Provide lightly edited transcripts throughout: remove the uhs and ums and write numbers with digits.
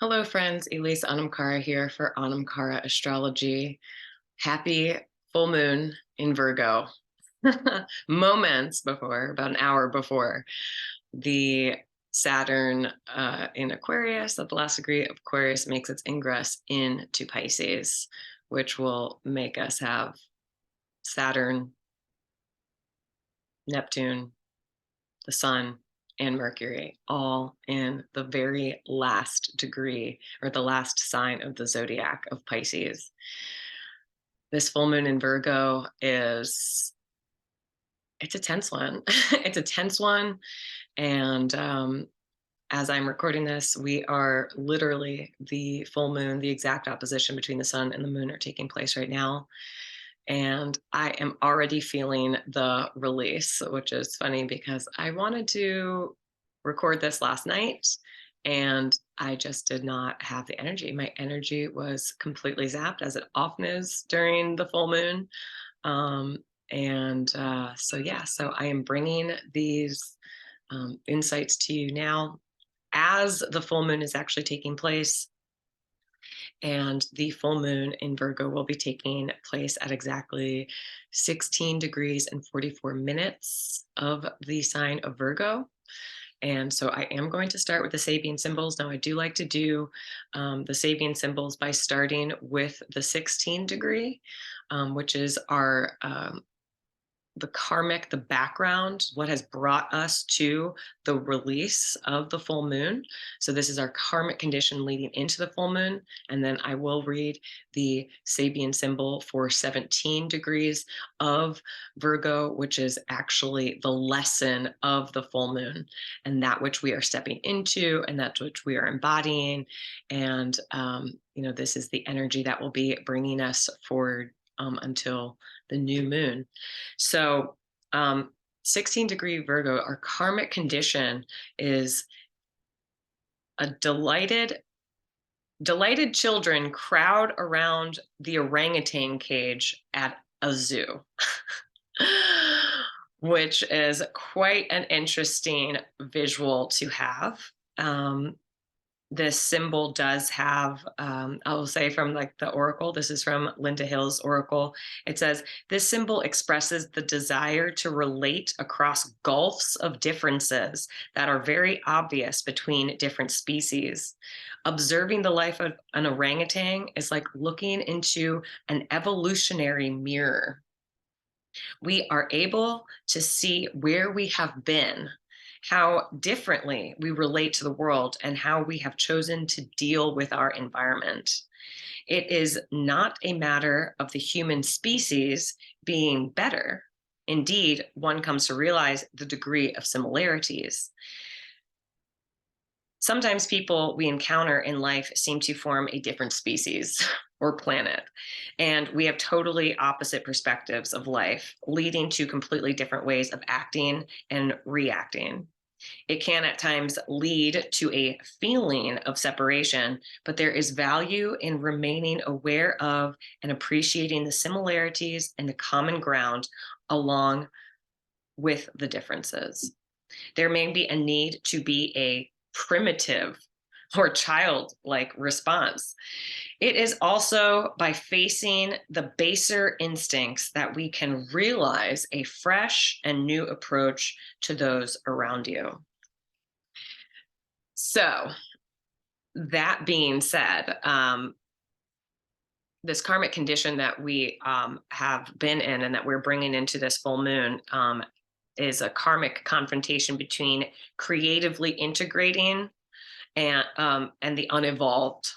Hello, friends. EliseAnmchara here for Anmchara Astrology. Happy full moon in Virgo. Moments before, about an hour before, the Saturn in Aquarius, at the last degree of Aquarius, makes its ingress into Pisces, which will make us have Saturn, Neptune, the Sun, and Mercury, all in the very last degree or the last sign of the zodiac of Pisces. This full moon in Virgo it's a tense one. It's a tense one. And as I'm recording this, we are literally the full moon, the exact opposition between the sun and the moon are taking place right now. And I am already feeling the release, which is funny because I wanted to record this last night and I just did not have the energy. My energy was completely zapped, as it often is during the full moon. So I am bringing these insights to you now as the full moon is actually taking place. And the full moon in Virgo will be taking place at exactly 16 degrees and 44 minutes of the sign of Virgo. And so I am going to start with the Sabian symbols. Now, I do like to do the Sabian symbols by starting with the 16 degree, which is our the karmic, the background, what has brought us to the release of the full moon. So this is our karmic condition leading into the full moon. And then I will read the Sabian symbol for 17 degrees of Virgo, which is actually the lesson of the full moon and that which we are stepping into and that which we are embodying. And, this is the energy that will be bringing us forward until the new moon. So 16-degree Virgo, our karmic condition is a delighted children crowd around the orangutan cage at a zoo, which is quite an interesting visual to have. This symbol does have, I will say from like the oracle, this is from Linda Hill's oracle. It says, this symbol expresses the desire to relate across gulfs of differences that are very obvious between different species. Observing the life of an orangutan is like looking into an evolutionary mirror. We are able to see where we have been, how differently we relate to the world, and how we have chosen to deal with our environment. It is not a matter of the human species being better. Indeed, one comes to realize the degree of similarities. Sometimes people we encounter in life seem to form a different species or planet, and we have totally opposite perspectives of life, leading to completely different ways of acting and reacting. It can at times lead to a feeling of separation, but there is value in remaining aware of and appreciating the similarities and the common ground along with the differences. There may be a need to be a primitive or childlike response. It is also by facing the baser instincts that we can realize a fresh and new approach to those around you. So, that being said, this karmic condition that we have been in and that we're bringing into this full moon is a karmic confrontation between creatively integrating and the unevolved.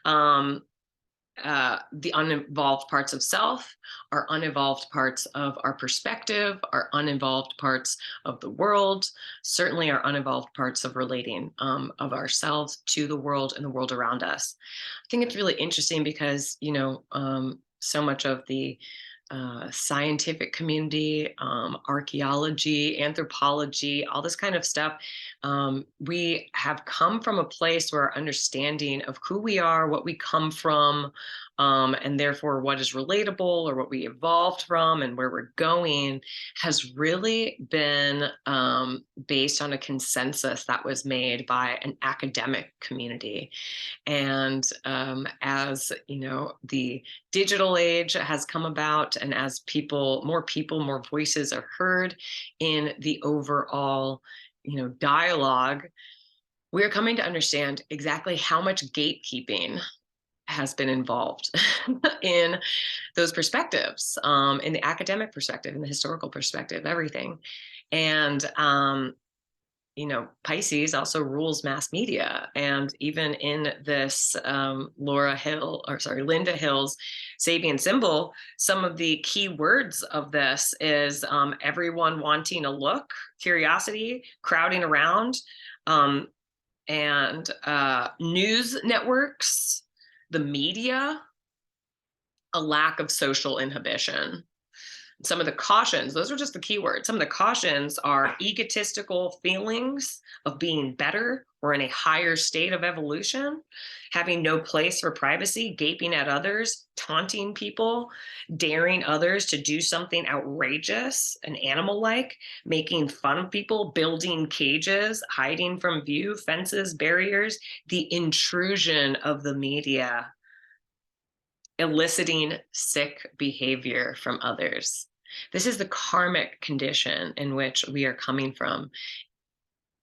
The unevolved parts of self, our unevolved parts of our perspective, our unevolved parts of the world, certainly our unevolved parts of relating of ourselves to the world and the world around us. I think it's really interesting because, so much of the scientific community, archaeology, anthropology, all this kind of stuff. We have come from a place where our understanding of who we are, what we come from, and therefore what is relatable or what we evolved from and where we're going has really been based on a consensus that was made by an academic community. And as you know, the digital age has come about, and as more voices are heard in the overall, dialogue, we are coming to understand exactly how much gatekeeping has been involved in those perspectives, in the academic perspective, in the historical perspective, everything. And Pisces also rules mass media. And even in this Linda Hill's Sabian symbol, some of the key words of this is everyone wanting a look, curiosity, crowding around, and news networks, the media, a lack of social inhibition. Some of the cautions, those are just the keywords. Some of the cautions are egotistical feelings of being better or in a higher state of evolution, having no place for privacy, gaping at others, taunting people, daring others to do something outrageous and animal-like, making fun of people, building cages, hiding from view, fences, barriers, the intrusion of the media, eliciting sick behavior from others. This is the karmic condition in which we are coming from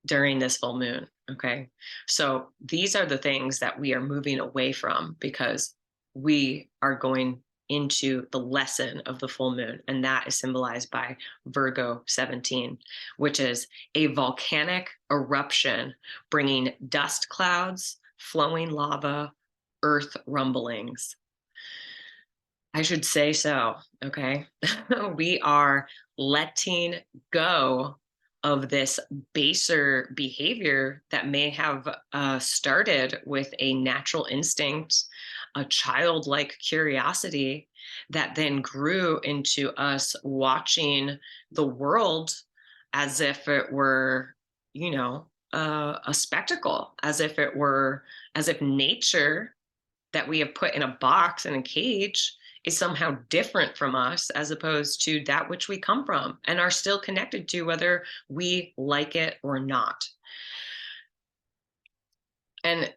during this full moon, okay? So these are the things that we are moving away from because we are going into the lesson of the full moon, and that is symbolized by Virgo 17, which is a volcanic eruption bringing dust clouds, flowing lava, earth rumblings. I should say so, okay? We are letting go of this baser behavior that may have started with a natural instinct, a childlike curiosity that then grew into us watching the world as if it were, a spectacle, as if nature that we have put in a box, in a cage, is somehow different from us as opposed to that which we come from and are still connected to, whether we like it or not. And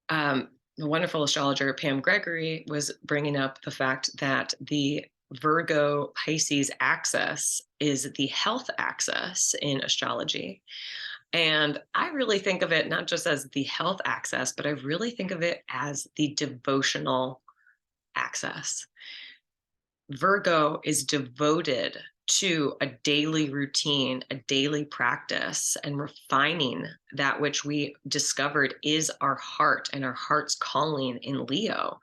the wonderful astrologer Pam Gregory was bringing up the fact that the Virgo Pisces axis is the health axis in astrology. And I really think of it not just as the health axis, but I really think of it as the devotional axis. Virgo is devoted to a daily routine, a daily practice, and refining that which we discovered is our heart and our heart's calling in Leo,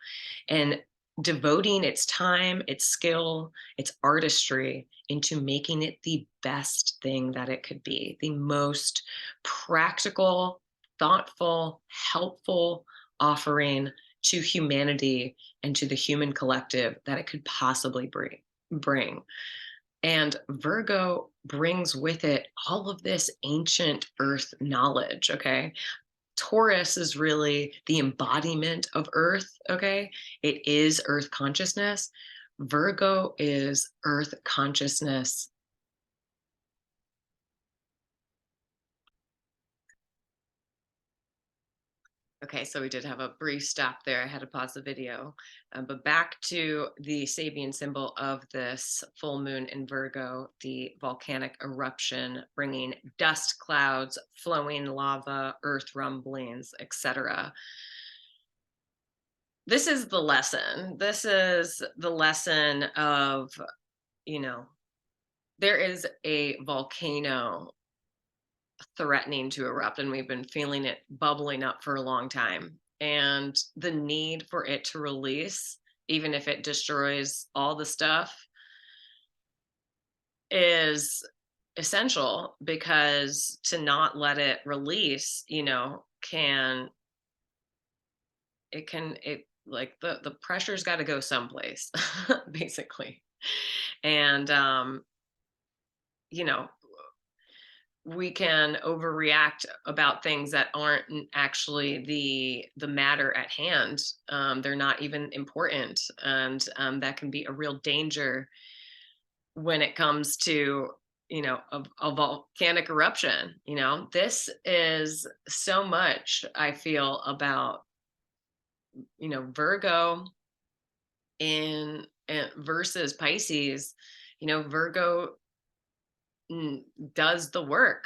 and devoting its time, its skill, its artistry into making it the best thing that it could be, the most practical, thoughtful, helpful offering to humanity and to the human collective that it could possibly bring. And Virgo brings with it all of this ancient earth knowledge, okay? Taurus is really the embodiment of earth, okay? It is earth consciousness. Virgo is earth consciousness. Okay, so we did have a brief stop there. I had to pause the video. But back to the Sabian symbol of this full moon in Virgo, the volcanic eruption, bringing dust clouds, flowing lava, earth rumblings, etc. This is the lesson. This is the lesson of, there is a volcano threatening to erupt, and we've been feeling it bubbling up for a long time. And the need for it to release, even if it destroys all the stuff, is essential, because to not let it release, the pressure's got to go someplace, basically. And, you know, we can overreact about things that aren't actually the matter at hand. They're not even important, and that can be a real danger when it comes to, a volcanic eruption. This is so much, I feel, about, Virgo in versus Pisces. Virgo mm, does the work,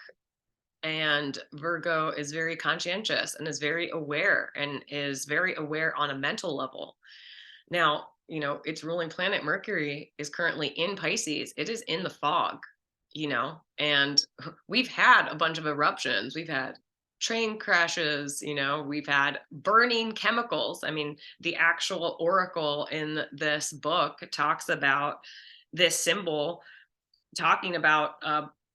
and Virgo is very conscientious and is very aware, and is very aware on a mental level. Now, its ruling planet Mercury is currently in Pisces. It is in the fog, and we've had a bunch of eruptions. We've had train crashes, we've had burning chemicals. I mean, the actual oracle in this book talks about this symbol, talking about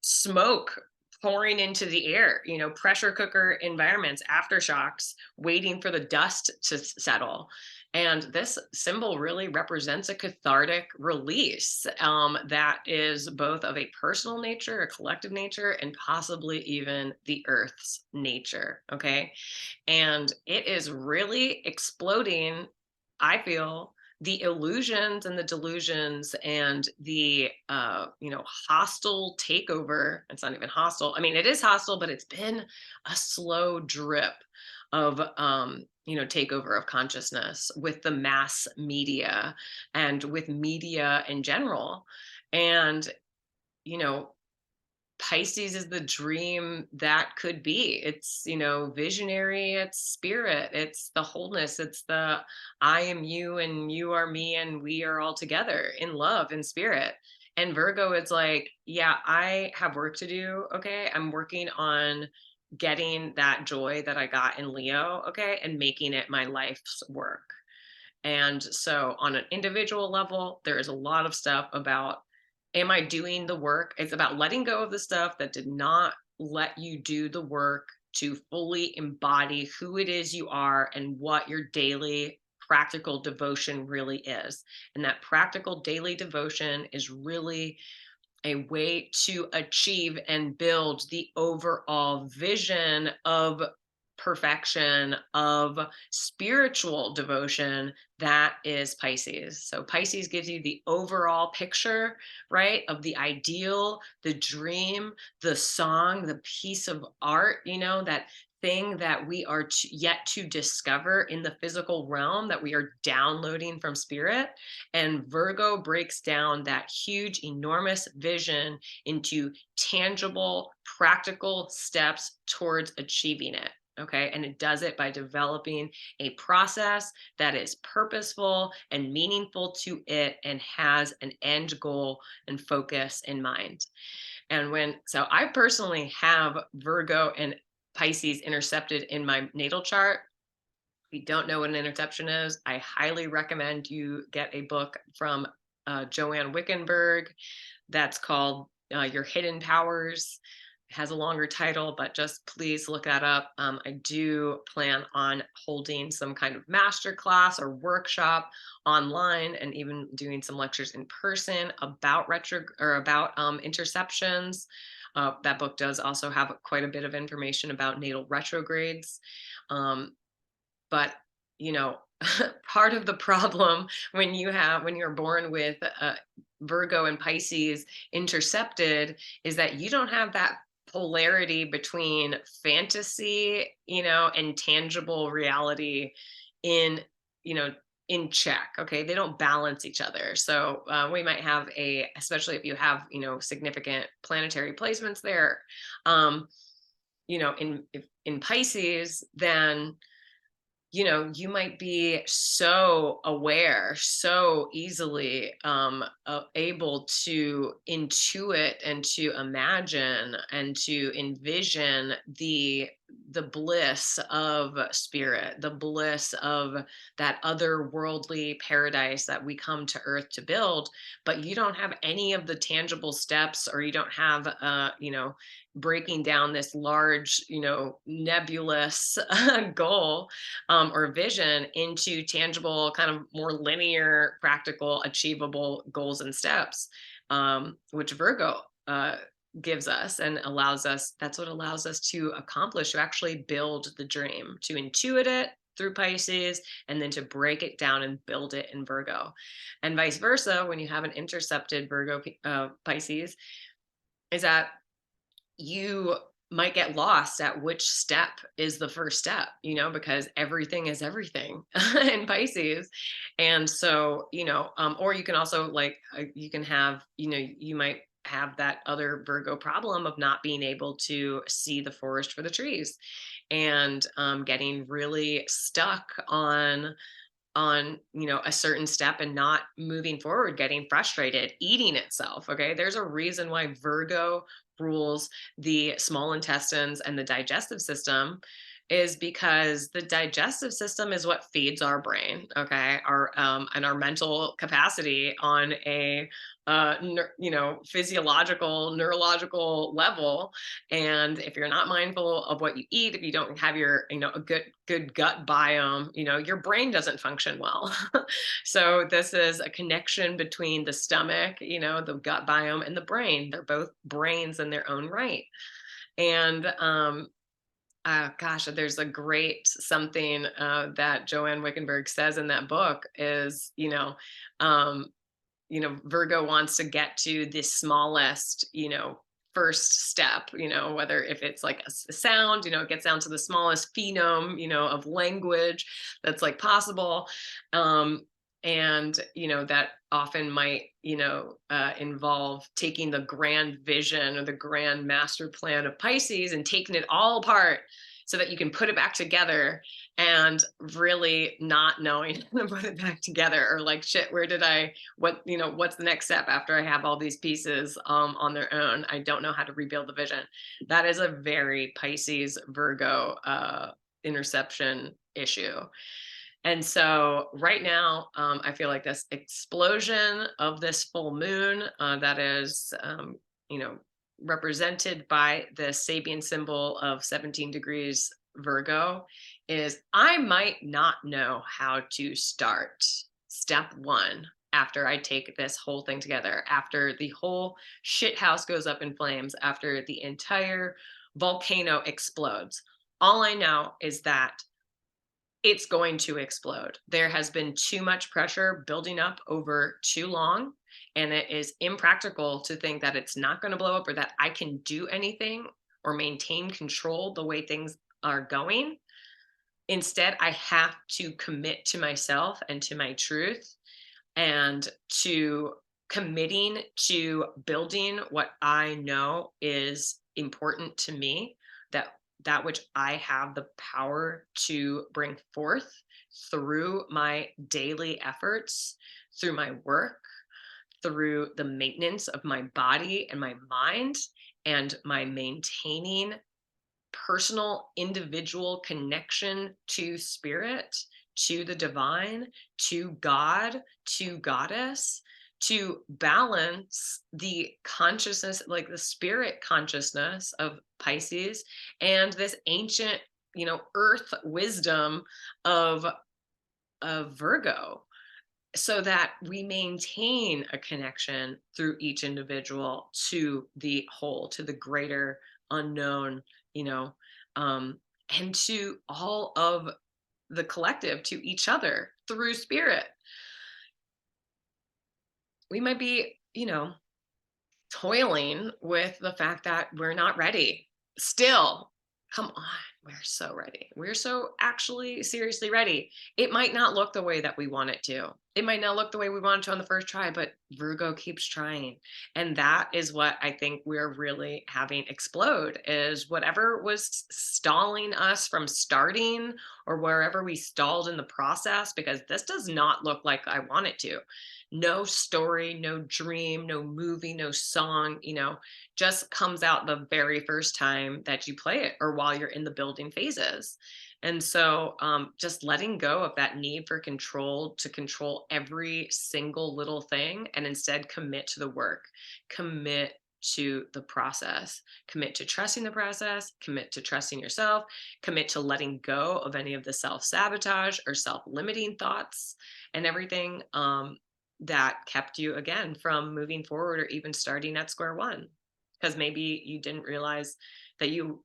smoke pouring into the air, pressure cooker environments, aftershocks, waiting for the dust to settle. And this symbol really represents a cathartic release, that is both of a personal nature, a collective nature, and possibly even the Earth's nature. Okay. And it is really exploding, I feel, the illusions and the delusions and the hostile takeover. It's not even hostile. I mean, it is hostile, but it's been a slow drip of takeover of consciousness with the mass media and with media in general. And you know Pisces is the dream that could be. It's, visionary, it's spirit, it's the wholeness, it's the I am you and you are me and we are all together in love and spirit. And Virgo is like, yeah, I have work to do. Okay. I'm working on getting that joy that I got in Leo. Okay. And making it my life's work. And so, on an individual level, there is a lot of stuff about, am I doing the work? It's about letting go of the stuff that did not let you do the work to fully embody who it is you are and what your daily practical devotion really is. And that practical daily devotion is really a way to achieve and build the overall vision of perfection, of spiritual devotion, that is Pisces. So Pisces gives you the overall picture, right, of the ideal, the dream, the song, the piece of art, that thing that we are yet to discover in the physical realm, that we are downloading from spirit. And Virgo breaks down that huge, enormous vision into tangible, practical steps towards achieving it. Okay. And it does it by developing a process that is purposeful and meaningful to it and has an end goal and focus in mind. So I personally have Virgo and Pisces intercepted in my natal chart. If you don't know what an interception is, I highly recommend you get a book from Joanne Wickenberg that's called Your Hidden Powers. It has a longer title, but just please look that up. I do plan on holding some kind of master class or workshop online, and even doing some lectures in person about interceptions. That book does also have quite a bit of information about natal retrogrades. But you know part of the problem when you're born with Virgo and Pisces intercepted is that you don't have that polarity between fantasy, and tangible reality in you know in check. Okay, they don't balance each other. So we might have especially if you have significant planetary placements there, in Pisces, then you might be so aware, so easily able to intuit and to imagine and to envision the bliss of spirit, the bliss of that otherworldly paradise that we come to Earth to build. But you don't have any of the tangible steps, or you don't have breaking down this large, nebulous goal, or vision into tangible, kind of more linear, practical, achievable goals and steps, which Virgo gives us and allows us, that's what allows us to accomplish, to actually build the dream, to intuit it through Pisces, and then to break it down and build it in Virgo. And vice versa, when you have an intercepted Virgo Pisces, is that you might get lost at which step is the first step, because everything is everything in Pisces. And so, or you can also like, you can have, you might have that other Virgo problem of not being able to see the forest for the trees, and getting really stuck on a certain step and not moving forward, getting frustrated, eating itself. Okay, there's a reason why Virgo rules the small intestines and the digestive system, is because the digestive system is what feeds our brain, okay, our and our mental capacity on a physiological, neurological level. And if you're not mindful of what you eat, if you don't have your a good gut biome, your brain doesn't function well. So this is a connection between the stomach, the gut biome, and the brain. They're both brains in their own right. And gosh, there's a great something that Joanne Wickenberg says in that book is, um, Virgo wants to get to the smallest, first step, whether if it's like a sound, it gets down to the smallest phenome, of language that's like possible. And, that often might, involve taking the grand vision or the grand master plan of Pisces and taking it all apart so that you can put it back together, and really not knowing how to put it back together, or like, shit, what's the next step after I have all these pieces on their own? I don't know how to rebuild the vision. That is a very Pisces Virgo interception issue. And so right now, I feel like this explosion of this full moon that is, represented by the Sabian symbol of 17 degrees Virgo, is I might not know how to start step one after I take this whole thing together, after the whole shit house goes up in flames, after the entire volcano explodes. All I know is that it's going to explode. There has been too much pressure building up over too long, and it is impractical to think that it's not going to blow up, or that I can do anything or maintain control the way things are going. Instead, I have to commit to myself and to my truth, and to committing to building what I know is important to me, that which I have the power to bring forth through my daily efforts, through my work, through the maintenance of my body and my mind, and my maintaining personal, individual connection to spirit, to the divine, to God, to goddess, to balance the consciousness, like the spirit consciousness of Pisces, and this ancient, earth wisdom of Virgo, so that we maintain a connection through each individual to the whole, to the greater unknown, you know, um, and to all of the collective, to each other through spirit. We might be, toiling with the fact that we're not ready still. Come on, we're so ready. We're so actually seriously ready. It might not look the way that we want it to. It might not look the way we want it to on the first try, but Virgo keeps trying. And that is what I think we're really having explode, is whatever was stalling us from starting, or wherever we stalled in the process, because this does not look like I want it to. No story, no dream, no movie, no song, just comes out the very first time that you play it, or while you're in the building phases. And so just letting go of that need for control, to control every single little thing, and instead commit to the work, commit to the process, commit to trusting the process, commit to trusting yourself, commit to letting go of any of the self-sabotage or self-limiting thoughts and everything that kept you, again, from moving forward or even starting at square one. because maybe you didn't realize that you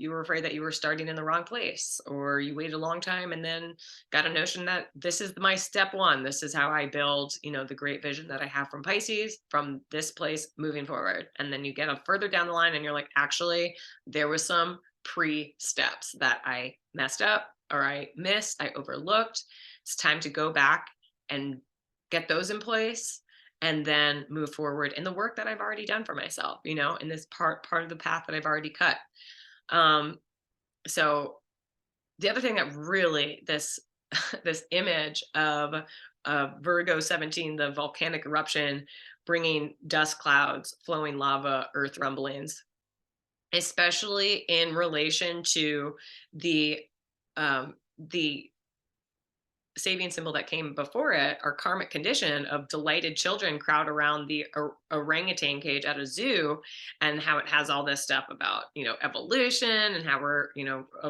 were afraid that you were starting in the wrong place, or you waited a long time and then got a notion that this is my step one. This is how I build, the great vision that I have from Pisces, from this place moving forward. And then you get a further down the line and you're like, actually, there was some pre-steps that I messed up or I missed, I overlooked. It's time to go back and get those in place and then move forward in the work that I've already done for myself, in this part of the path that I've already cut. So the other thing that really this image of Virgo 17, the volcanic eruption, bringing dust clouds, flowing lava, earth rumblings, especially in relation to the saving symbol that came before it, our karmic condition of delighted children crowd around the orangutan cage at a zoo, and how it has all this stuff about evolution and how we're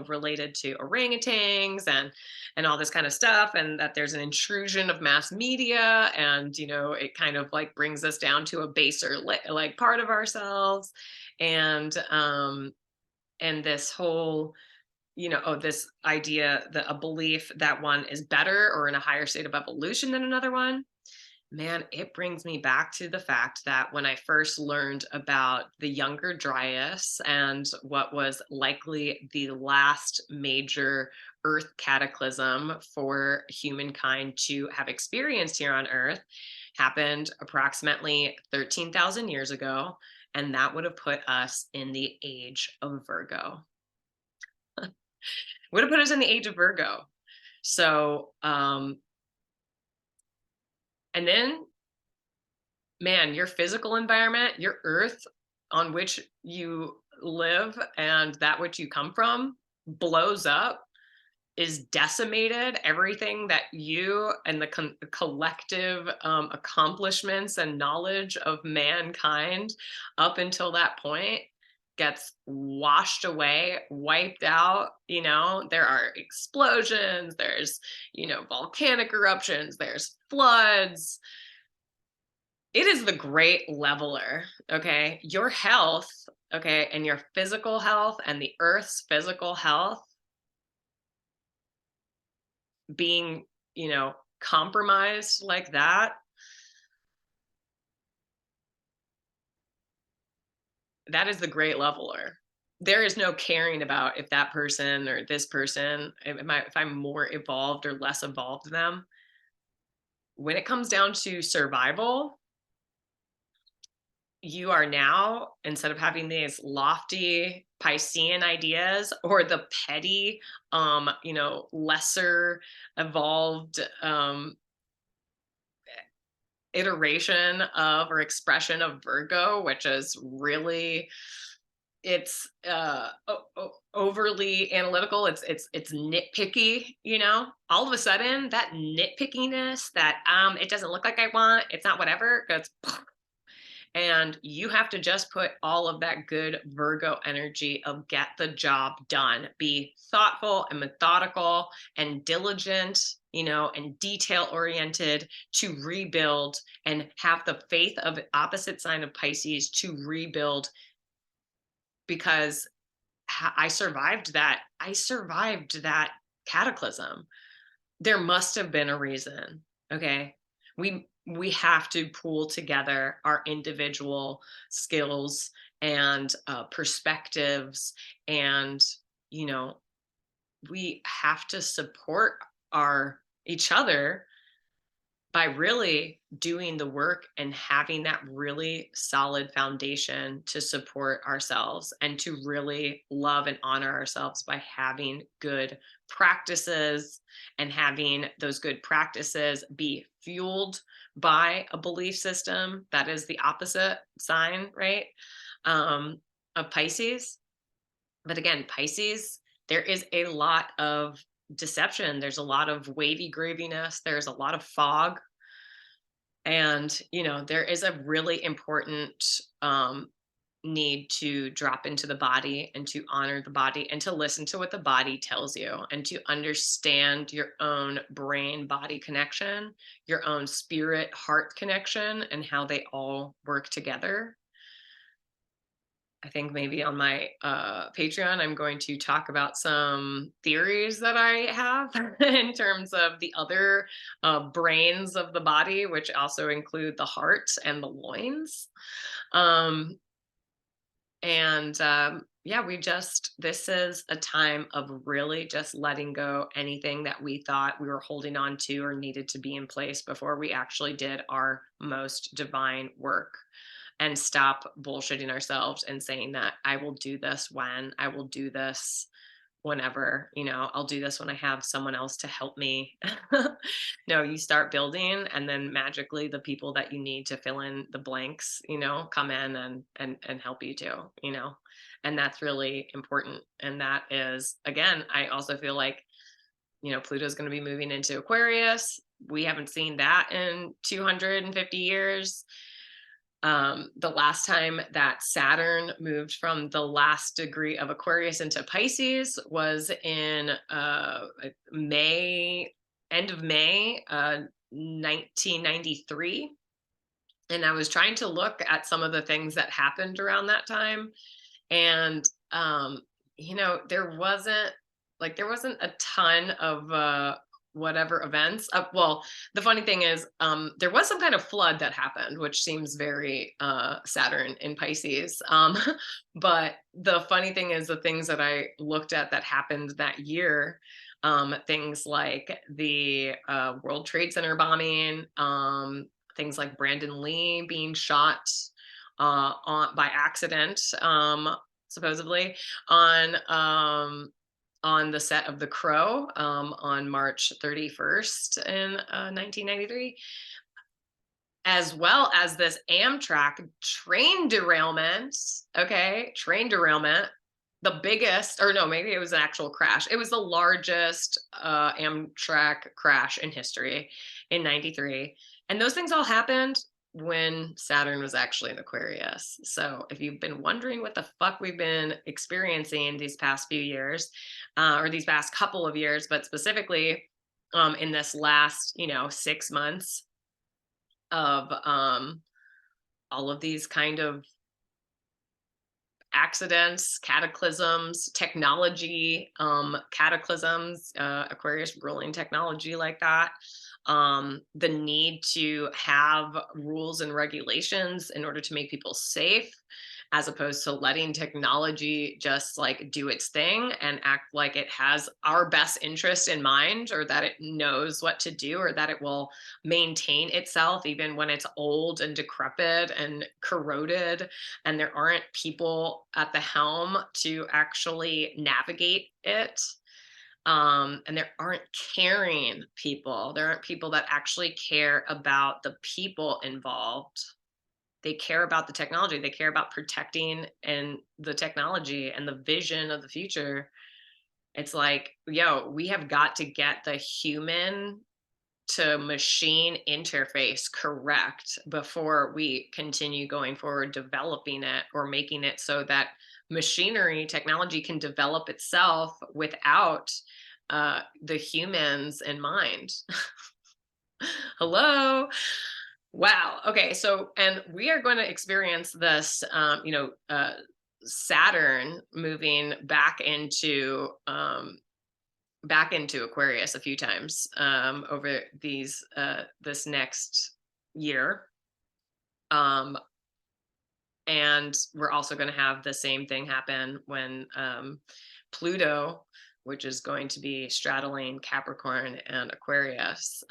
related to orangutans and all this kind of stuff, and that there's an intrusion of mass media, and it kind of like brings us down to a baser like part of ourselves, and this whole this idea, that a belief that one is better or in a higher state of evolution than another one. Man, it brings me back to the fact that when I first learned about the Younger Dryas and what was likely the last major Earth cataclysm for humankind to have experienced here on Earth, happened approximately 13,000 years ago. And that would have put us in the age of Virgo. Would have put us in the age of Virgo. So, and then, man, your physical environment, your earth on which you live and that which you come from blows up, is decimated. Everything that you and the collective accomplishments and knowledge of mankind up until that point gets washed away, wiped out. There are explosions, there's volcanic eruptions, there's floods. It is the great leveler. Okay, your health, okay, and your physical health and the earth's physical health being compromised like that, that is the great leveler. There is no caring about if that person or this person, if I'm more evolved or less evolved than them. When it comes down to survival, you are now, instead of having these lofty Piscean ideas or the petty, lesser evolved iteration of or expression of Virgo, which is really, it's overly analytical, it's nitpicky. All of a sudden that nitpickiness, that it doesn't look like I want, it's not whatever, goes. And you have to just put all of that good Virgo energy of get the job done, be thoughtful and methodical and diligent, and detail oriented to rebuild, and have the faith of opposite sign of Pisces to rebuild. Because I survived that. I survived that cataclysm. There must have been a reason. Okay. We have to pool together our individual skills and perspectives, and we have to support each other by really doing the work and having that really solid foundation to support ourselves, and to really love and honor ourselves by having good practices, and having those good practices be fueled by a belief system that is the opposite sign, right, of Pisces. But again, Pisces, there is a lot of deception. There's a lot of wavy graviness. There's a lot of fog. And, there is a really important need to drop into the body and to honor the body and to listen to what the body tells you, and to understand your own brain body connection, your own spirit heart connection, and how they all work together. I think maybe on my Patreon, I'm going to talk about some theories that I have in terms of the other brains of the body, which also include the heart and the loins. Um, and yeah, this is a time of really just letting go anything that we thought we were holding on to or needed to be in place before we actually did our most divine work, and stop bullshitting ourselves and saying that I will do this when I will do this whenever, I'll do this when I have someone else to help me. No, you start building, and then magically the people that you need to fill in the blanks, come in and help you too, and that's really important. And that is, again, I also feel like, Pluto's going to be moving into Aquarius. We haven't seen that in 250 years. The last time that Saturn moved from the last degree of Aquarius into Pisces was in May, end of May, 1993. And I was trying to look at some of the things that happened around that time. And, there wasn't a ton of whatever events. Well, the funny thing is, there was some kind of flood that happened, which seems very Saturn in Pisces. But the funny thing is, the things that I looked at that happened that year, things like the World Trade Center bombing, things like Brandon Lee being shot by accident, supposedly on the set of The Crow, on March 31st in 1993, as well as this Amtrak train derailment. Okay, train derailment. The biggest, or no, maybe it was an actual crash. It was the largest Amtrak crash in history in 93. And those things all happened when Saturn was actually in Aquarius. So if you've been wondering what the fuck we've been experiencing these past few years, or these past couple of years, but specifically in this last, 6 months of all of these kind of accidents, cataclysms, technology, cataclysms, Aquarius ruling technology like that, the need to have rules and regulations in order to make people safe, as opposed to letting technology just like do its thing and act like it has our best interest in mind, or that it knows what to do, or that it will maintain itself even when it's old and decrepit and corroded, and there aren't people at the helm to actually navigate it. And there aren't caring people. There aren't people that actually care about the people involved. They care about the technology. They care about protecting and the technology and the vision of the future. It's like, yo, we have got to get the human to machine interface correct before we continue going forward developing it, or making it so that machinery technology can develop itself without the humans in mind. Hello. Wow. Okay. So, and we are going to experience this, Saturn moving back into Aquarius a few times over this next year. And we're also going to have the same thing happen when Pluto, which is going to be straddling Capricorn and Aquarius.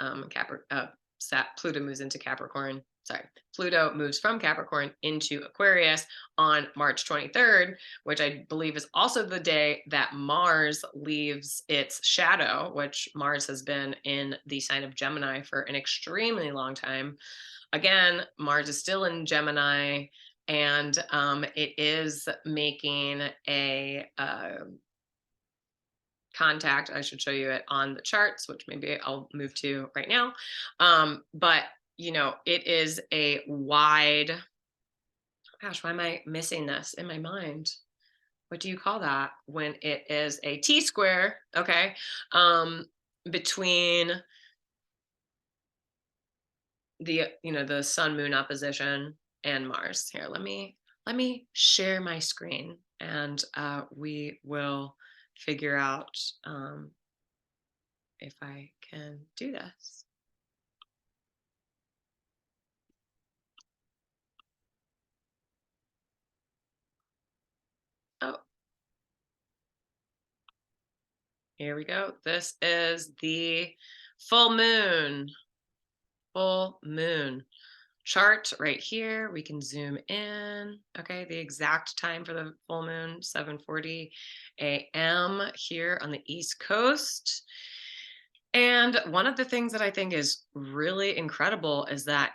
Pluto moves into Capricorn. Sorry, Pluto moves from Capricorn into Aquarius on March 23rd, which I believe is also the day that Mars leaves its shadow, which Mars has been in the sign of Gemini for an extremely long time. Again, Mars is still in Gemini, and it is making a contact. I should show you it on the charts, which maybe I'll move to right now. But it is a wide, gosh, why am I missing this in my mind? What do you call that when it is a T square? Okay. Between the sun moon opposition and Mars. Here, let me let me share my screen and we will figure out if I can do this. Oh, here we go. This is the full moon. Full moon chart right here. We can zoom in. Okay, the exact time for the full moon, 7:40 a.m. here on the East Coast. And one of the things that I think is really incredible is that,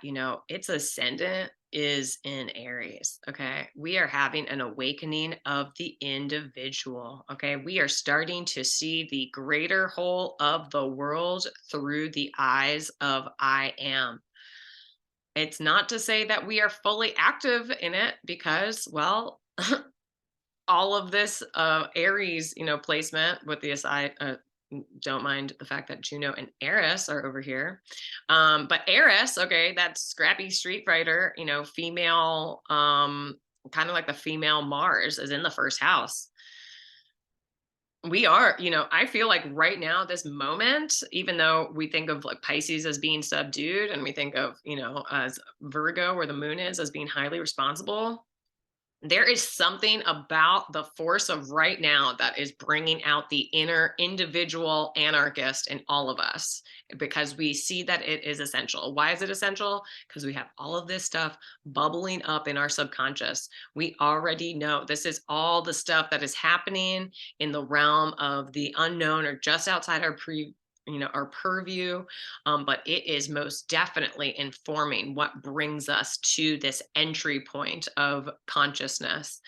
its ascendant is in Aries. Okay. We are having an awakening of the individual. Okay. We are starting to see the greater whole of the world through the eyes of I am. It's not to say that we are fully active in it because, well, all of this Aries, placement with the aside, don't mind the fact that Juno and Eris are over here. But Eris, okay, that scrappy street fighter, female, kind of like the female Mars is in the first house. We are, I feel like right now, this moment, even though we think of like Pisces as being subdued and we think of, as Virgo, where the moon is, as being highly responsible, there is something about the force of right now that is bringing out the inner individual anarchist in all of us because we see that it is essential. Why is it essential? Because we have all of this stuff bubbling up in our subconscious. We already know this is all the stuff that is happening in the realm of the unknown or just outside our purview, but it is most definitely informing what brings us to this entry point of consciousness.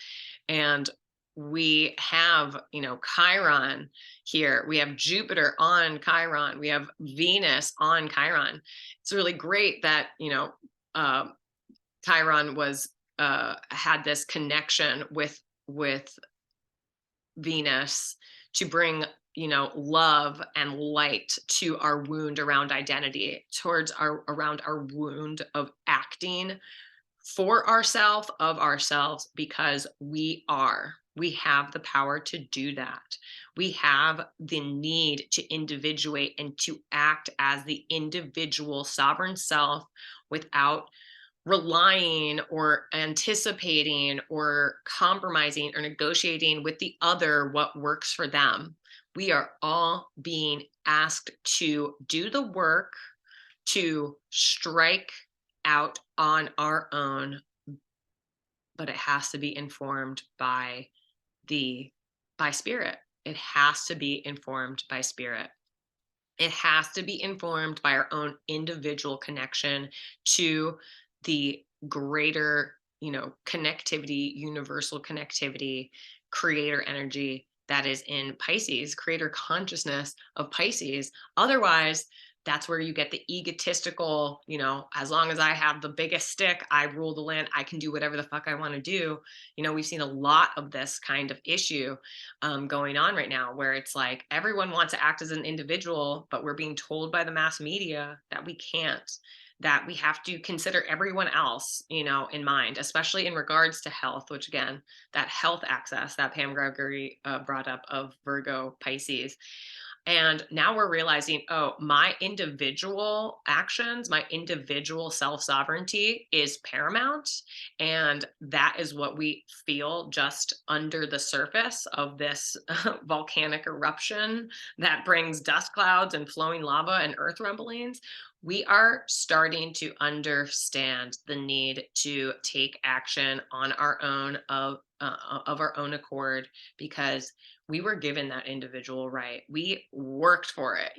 And we have, Chiron here. We have Jupiter on Chiron. We have Venus on Chiron. It's really great that, Chiron was had this connection with Venus to bring, love and light to our wound around identity, towards around our wound of acting for ourselves, of ourselves, because we have the power to do that. We have the need to individuate and to act as the individual sovereign self without relying or anticipating or compromising or negotiating with the other what works for them. We are all being asked to do the work to strike out on our own, but it has to be informed by spirit. It has to be informed by spirit. It has to be informed by our own individual connection to the greater, connectivity, universal connectivity, creator energy that is in Pisces, creator consciousness of Pisces. Otherwise, that's where you get the egotistical, as long as I have the biggest stick, I rule the land, I can do whatever the fuck I want to do. We've seen a lot of this kind of issue going on right now, where it's like everyone wants to act as an individual, but we're being told by the mass media that we can't, that we have to consider everyone else, in mind, especially in regards to health, which again, that health access that Pam Gregory brought up of Virgo, Pisces. And now we're realizing, oh, my individual actions, my individual self sovereignty is paramount. And that is what we feel just under the surface of this volcanic eruption that brings dust clouds and flowing lava and earth rumblings. We are starting to understand the need to take action on our own of our own accord, because we were given that individual right. We worked for it.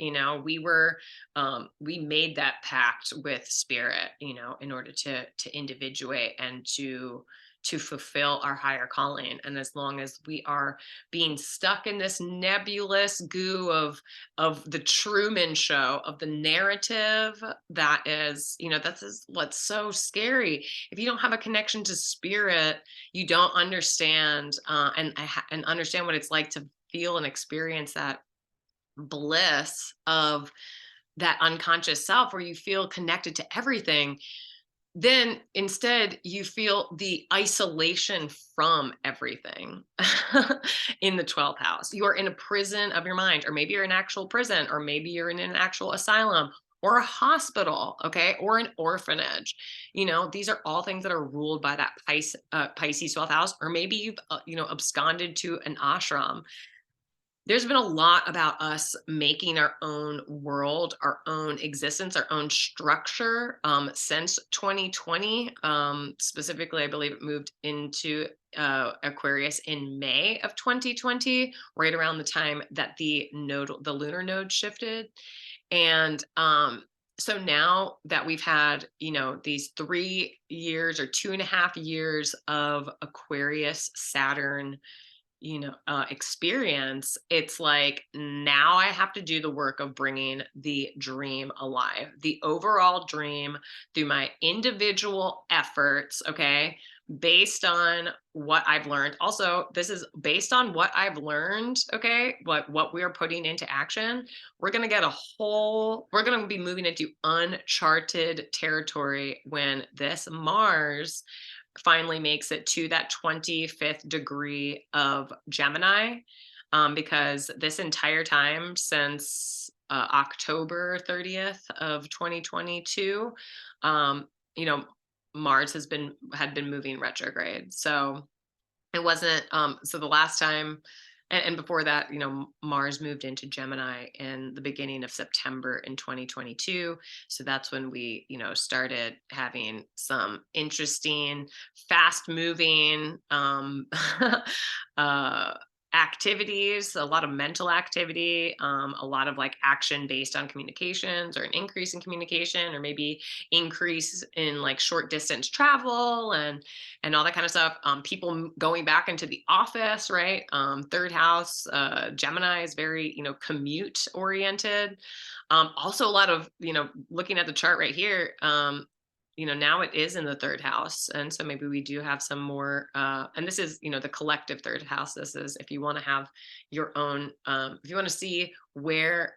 We made that pact with spirit, in order to individuate and to fulfill our higher calling. And as long as we are being stuck in this nebulous goo of the Truman Show, of the narrative that is, that's what's so scary. If you don't have a connection to spirit, you don't understand and understand what it's like to feel and experience that bliss of that unconscious self, where you feel connected to everything. then instead you feel the isolation from everything in the 12th house. You are in a prison of your mind, or maybe you're in an actual prison, or maybe you're in an actual asylum or a hospital, okay, or an orphanage. These are all things that are ruled by that Pisces 12th house, or maybe you've absconded to an ashram. There's been a lot about us making our own world, our own existence, our own structure since 2020. Specifically, I believe it moved into Aquarius in May of 2020, right around the time that the lunar node shifted. And so now that we've had, these 3 years or 2.5 years of Aquarius Saturn experience, it's like now I have to do the work of bringing the dream alive, the overall dream, through my individual efforts, okay, based on what I've learned. Also, this is based on what I've learned, okay, what we are putting into action. We're going to get we're going to be moving into uncharted territory when this Mars finally makes it to that 25th degree of Gemini, because this entire time since October 30th of 2022, you know, Mars had been moving retrograde. So it wasn't so the last time, and before that, Mars moved into Gemini in the beginning of September in 2022. So that's when we started having some interesting, fast moving uh activities, a lot of mental activity, a lot of like action based on communications, or an increase in communication, or maybe increase in like short distance travel, and all that kind of stuff. People going back into the office, right? Third house, Gemini is very, commute oriented. Also a lot of, looking at the chart right here, now it is in the third house. And so maybe we do have some more, and this is, the collective third house. This is if you want to have your own, if you want to see where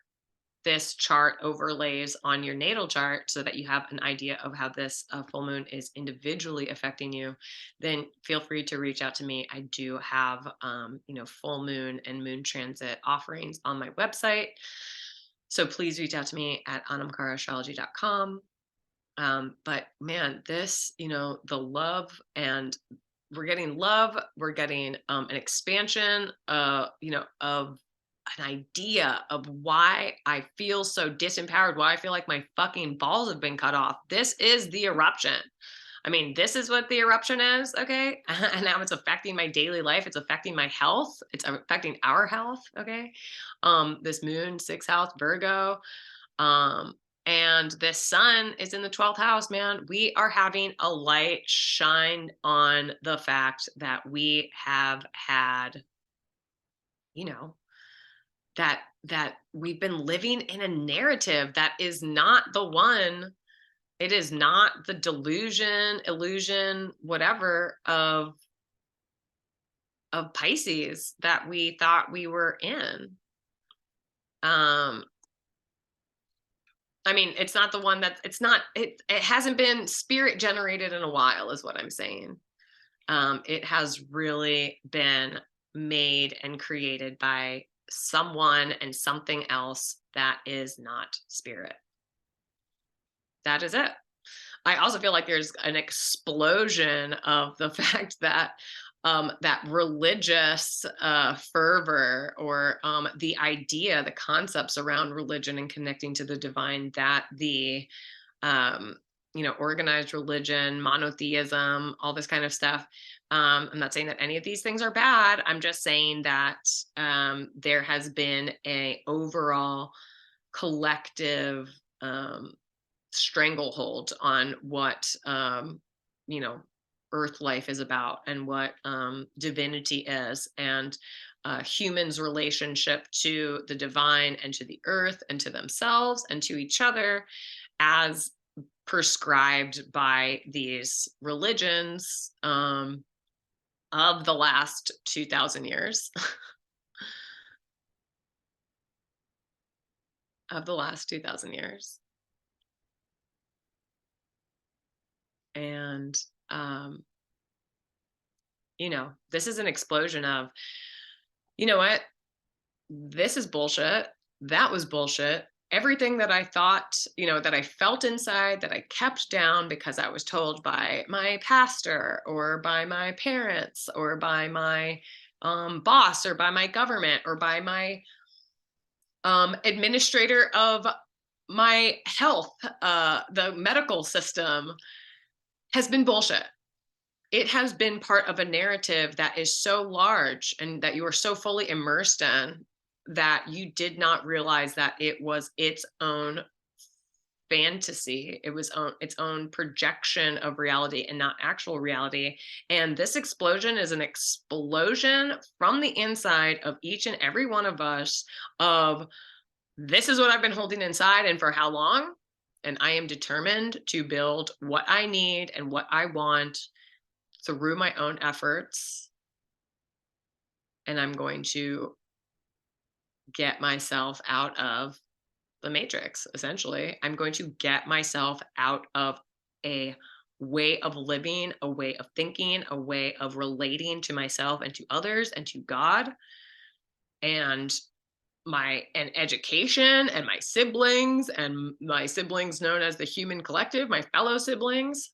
this chart overlays on your natal chart, so that you have an idea of how this full moon is individually affecting you, then feel free to reach out to me. I do have full moon and moon transit offerings on my website, so please reach out to me at anmchara But man, this, the love, and we're getting an expansion of an idea of why I feel so disempowered, why I feel like my fucking balls have been cut off. This is the eruption. I mean, this is what the eruption is, okay? And now it's affecting my daily life. It's affecting my health. It's affecting our health, okay? This moon, sixth house, Virgo. Um, and this sun is in the 12th house, man. We are having a light shine on the fact that we have had, you know, that we've been living in a narrative that is not the one. It is not the delusion, illusion, whatever of Pisces that we thought we were in. I mean, it's not the one that it hasn't been spirit generated in a while, is what I'm saying. It has really been made and created by someone and something else that is not spirit. That is it. I also feel like there's an explosion of the fact that that religious fervor, or the idea, the concepts around religion and connecting to the divine, that the um, organized religion, monotheism, all this kind of stuff. I'm not saying that any of these things are bad. I'm just saying that there has been a overall collective stranglehold on what earth life is about, and what divinity is, and humans relationship to the divine, and to the earth, and to themselves, and to each other, as prescribed by these religions of the last 2000 years. Of the last 2000 years. And, this is an explosion of, you know what? This is bullshit. That was bullshit. Everything that I thought, that I felt inside that I kept down because I was told by my pastor or by my parents or by my boss or by my government or by my administrator of my health, the medical system, has been bullshit. It has been part of a narrative that is so large and that you are so fully immersed in that you did not realize that it was its own fantasy. It was its own projection of reality and not actual reality. And this explosion is an explosion from the inside of each and every one of us of, this is what I've been holding inside and for how long. And I am determined to build what I need and what I want through my own efforts. And I'm going to get myself out of the matrix, essentially. I'm going to get myself out of a way of living, a way of thinking, a way of relating to myself and to others and to God and education and my siblings known as the human collective, my fellow siblings.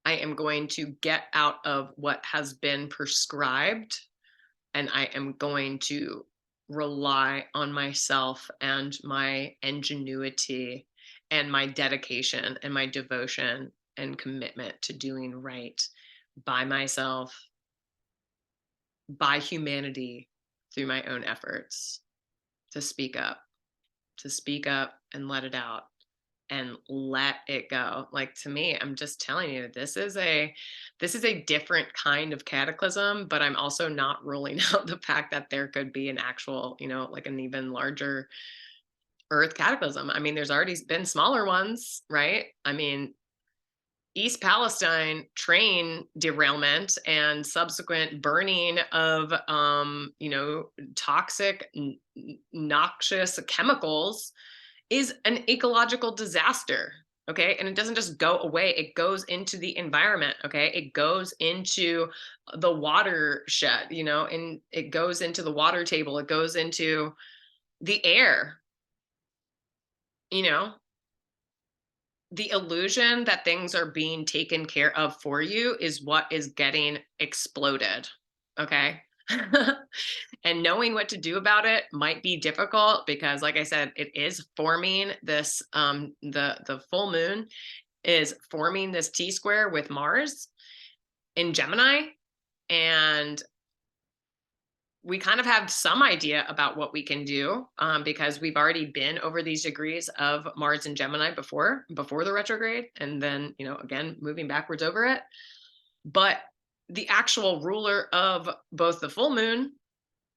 I am going to get out of what has been prescribed, and I am going to rely on myself and my ingenuity and my dedication and my devotion and commitment to doing right by myself, by humanity, through my own efforts, to speak up and let it out and let it go. Like, to me, I'm just telling you, this is a different kind of cataclysm, but I'm also not ruling out the fact that there could be an actual, like an even larger earth cataclysm. I mean, there's already been smaller ones, right? I mean, East Palestine train derailment and subsequent burning of, toxic, noxious chemicals is an ecological disaster. Okay. And it doesn't just go away, it goes into the environment. Okay. It goes into the watershed, and it goes into the water table, it goes into the air, you know, the illusion that things are being taken care of for you is what is getting exploded. Okay. And knowing what to do about it might be difficult because, like I said, it is forming this, the full moon is forming this T-square with Mars in Gemini. And we kind of have some idea about what we can do, because we've already been over these degrees of Mars and Gemini before the retrograde, and then, again, moving backwards over it. But the actual ruler of both the full moon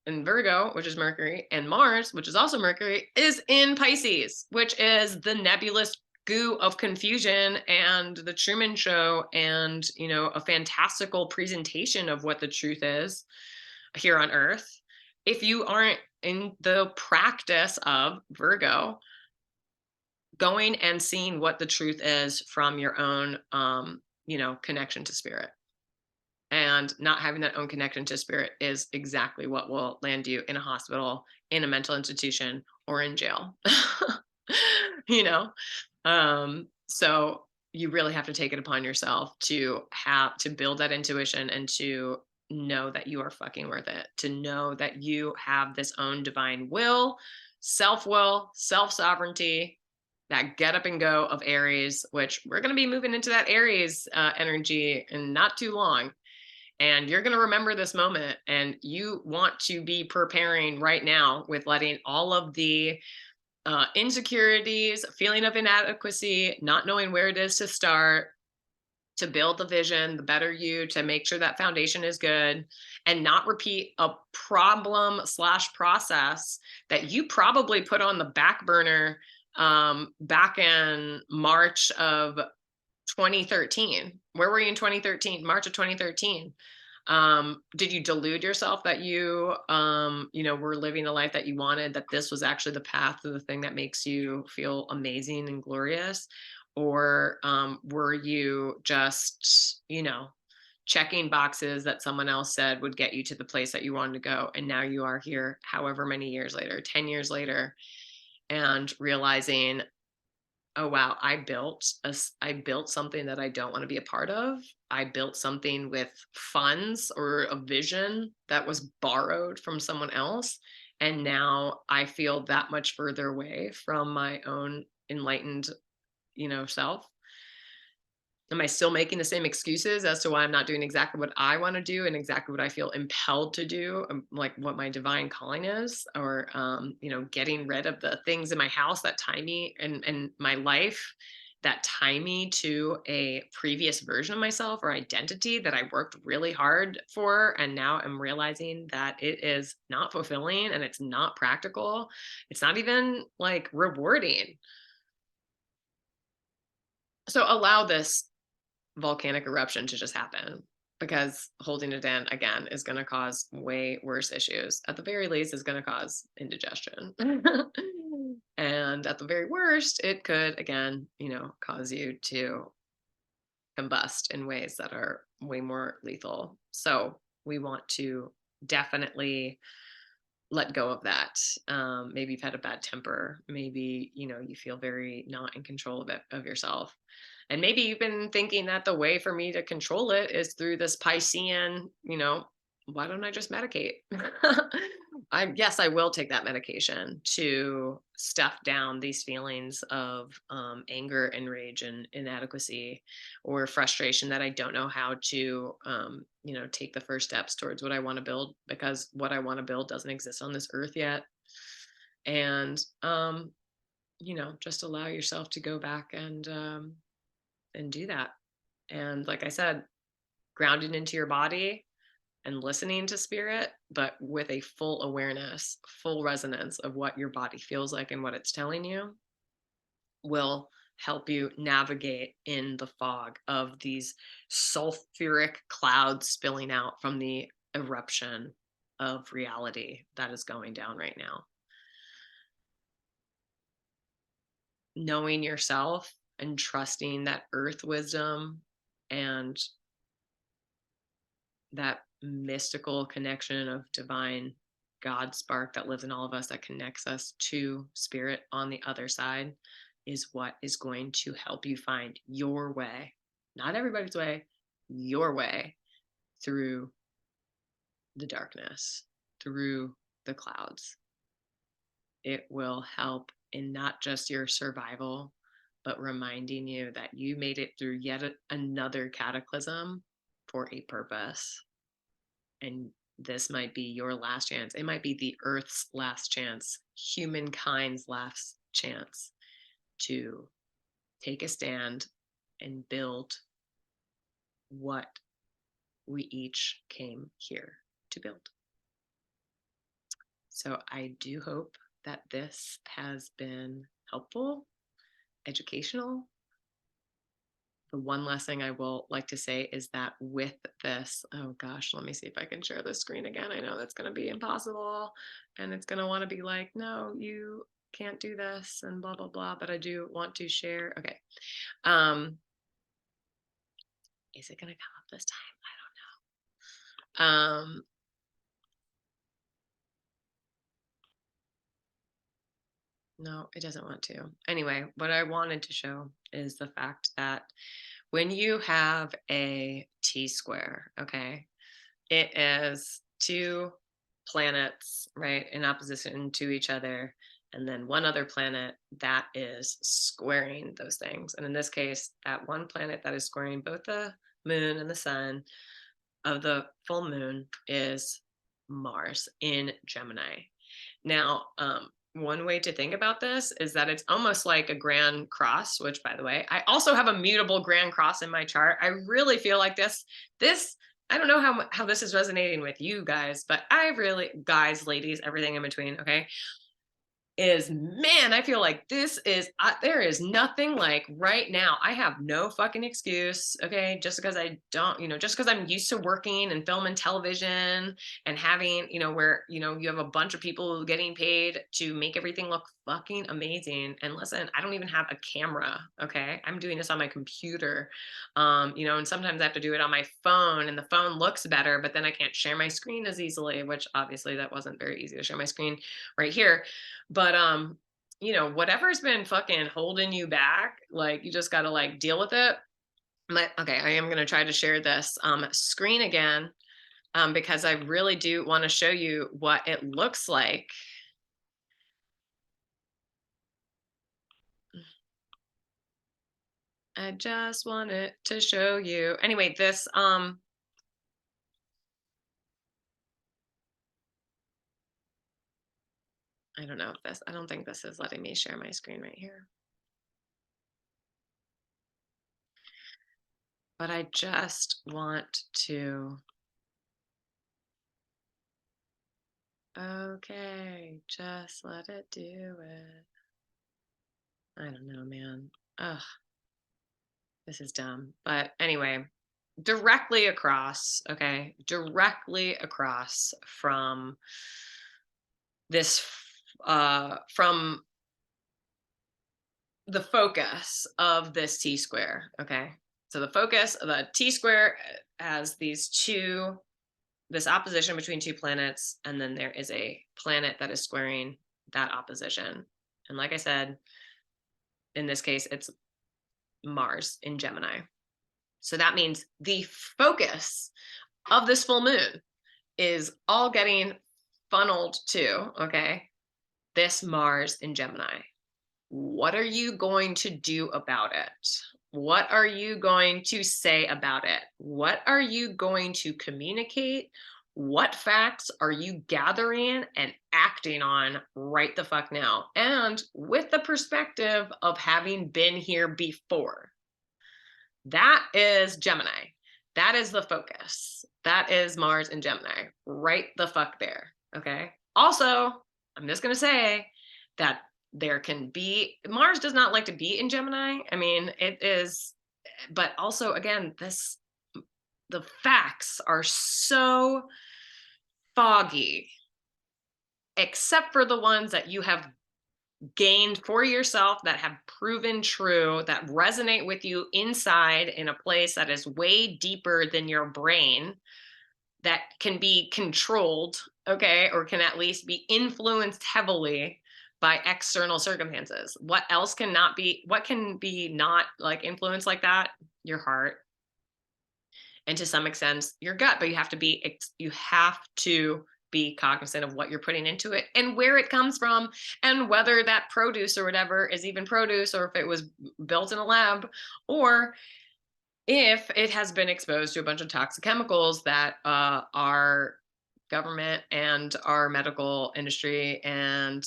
in Virgo, which is Mercury, and Mars, which is also Mercury, is in Pisces, which is the nebulous goo of confusion and the Truman Show and, a fantastical presentation of what the truth is here on Earth. If you aren't in the practice of Virgo, going and seeing what the truth is from your own, connection to spirit. And not having that own connection to spirit is exactly what will land you in a hospital, in a mental institution, or in jail. So you really have to take it upon yourself to build that intuition and to know that you are fucking worth it, to know that you have this own divine will, self-sovereignty, that get up and go of Aries, which we're going to be moving into that Aries energy in not too long. And you're going to remember this moment, and you want to be preparing right now with letting all of the insecurities, feeling of inadequacy, not knowing where it is to start, to build the vision, the better you, to make sure that foundation is good, and not repeat a problem/process that you probably put on the back burner back in March of 2013. Where were you in 2013? March of 2013. Did you delude yourself that you were living the life that you wanted, that this was actually the path to the thing that makes you feel amazing and glorious? Or were you just, checking boxes that someone else said would get you to the place that you wanted to go? And now you are here, however many years later, 10 years later, and realizing, oh wow, I built something that I don't want to be a part of. I built something with funds or a vision that was borrowed from someone else, and now I feel that much further away from my own enlightened, self. Am I still making the same excuses as to why I'm not doing exactly what I want to do and exactly what I feel impelled to do, like what my divine calling is, or getting rid of the things in my house that tie me and my life that tie me to a previous version of myself or identity that I worked really hard for, and now I'm realizing that it is not fulfilling and it's not practical. It's not even like rewarding. So allow this volcanic eruption to just happen, because holding it in again is going to cause way worse issues. At the very least, is going to cause indigestion. And at the very worst, it could again, cause you to combust in ways that are way more lethal. So we want to definitely let go of that. Maybe you've had a bad temper. Maybe, you feel very not in control of yourself. And maybe you've been thinking that the way for me to control it is through this Piscean, why don't I just medicate? Yes, I will take that medication to stuff down these feelings of anger and rage and inadequacy or frustration that I don't know how to, take the first steps towards what I want to build, because what I want to build doesn't exist on this earth yet. And, just allow yourself to go back and do that. And like I said, grounding into your body and listening to spirit, but with a full awareness, full resonance of what your body feels like and what it's telling you, will help you navigate in the fog of these sulfuric clouds spilling out from the eruption of reality that is going down right now. Knowing yourself and trusting that earth wisdom and that mystical connection of divine God spark that lives in all of us, that connects us to spirit on the other side, is what is going to help you find your way, not everybody's way, your way through the darkness, through the clouds. It will help in not just your survival, but reminding you that you made it through yet another cataclysm for a purpose. And this might be your last chance. It might be the earth's last chance, humankind's last chance to take a stand and build what we each came here to build. So I do hope that this has been helpful, educational. The one last thing I will like to say is that with this, oh gosh, let me see if I can share the screen again. I know that's going to be impossible, and it's going to want to be like, no, you can't do this and blah, blah, blah, but I do want to share. Okay. Is it going to come up this time? I don't know. No, it doesn't want to. Anyway, what I wanted to show is the fact that when you have a T-square, okay, it is two planets, right, in opposition to each other, and then one other planet that is squaring those things. And in this case, that one planet that is squaring both the moon and the sun of the full moon is Mars in Gemini. Now, one way to think about this is that it's almost like a grand cross, which, by the way, I also have a mutable grand cross in my chart. I really feel like this, I don't know how this is resonating with you guys, but I really, guys, ladies, everything in between, okay? is, man, I feel like this is, there is nothing like right now. I have no fucking excuse. Okay. Just because I don't, just because I'm used to working in film and television and having, where, you have a bunch of people getting paid to make everything look fucking amazing. And listen, I don't even have a camera. Okay. I'm doing this on my computer. And sometimes I have to do it on my phone and the phone looks better, but then I can't share my screen as easily, which obviously that wasn't very easy to share my screen right here. But whatever's been fucking holding you back, like, you just got to like deal with it. Okay, I am going to try to share this screen again, because I really do want to show you what it looks like. I just wanted to show you. Anyway, this I don't know if this, I don't think this is letting me share my screen right here. But I just want to. Okay, just let it do it. I don't know, man. Ugh, this is dumb. But anyway, directly across, okay, directly across from this, from the focus of this T square, okay? So the focus of the T square has this opposition between two planets, and then there is a planet that is squaring that opposition. And like I said, in this case, it's Mars in Gemini. So that means the focus of this full moon is all getting funneled to, okay, this Mars in Gemini. What are you going to do about it? What are you going to say about it? What are you going to communicate? What facts are you gathering and acting on right the fuck now? And with the perspective of having been here before. That is Gemini. That is the focus. That is Mars and Gemini. Right the fuck there. Okay. Also, I'm just going to say that there can be, Mars does not like to be in Gemini. I mean, it is, but also, again, the facts are so foggy, except for the ones that you have gained for yourself, that have proven true, that resonate with you inside in a place that is way deeper than your brain, that can be controlled, okay, or can at least be influenced heavily by external circumstances. What else cannot be, what can be not like influenced like that? Your heart. And to some extent, your gut, but you have to be cognizant of what you're putting into it and where it comes from, and whether that produce or whatever is even produce, or if it was built in a lab, or if it has been exposed to a bunch of toxic chemicals that our government and our medical industry and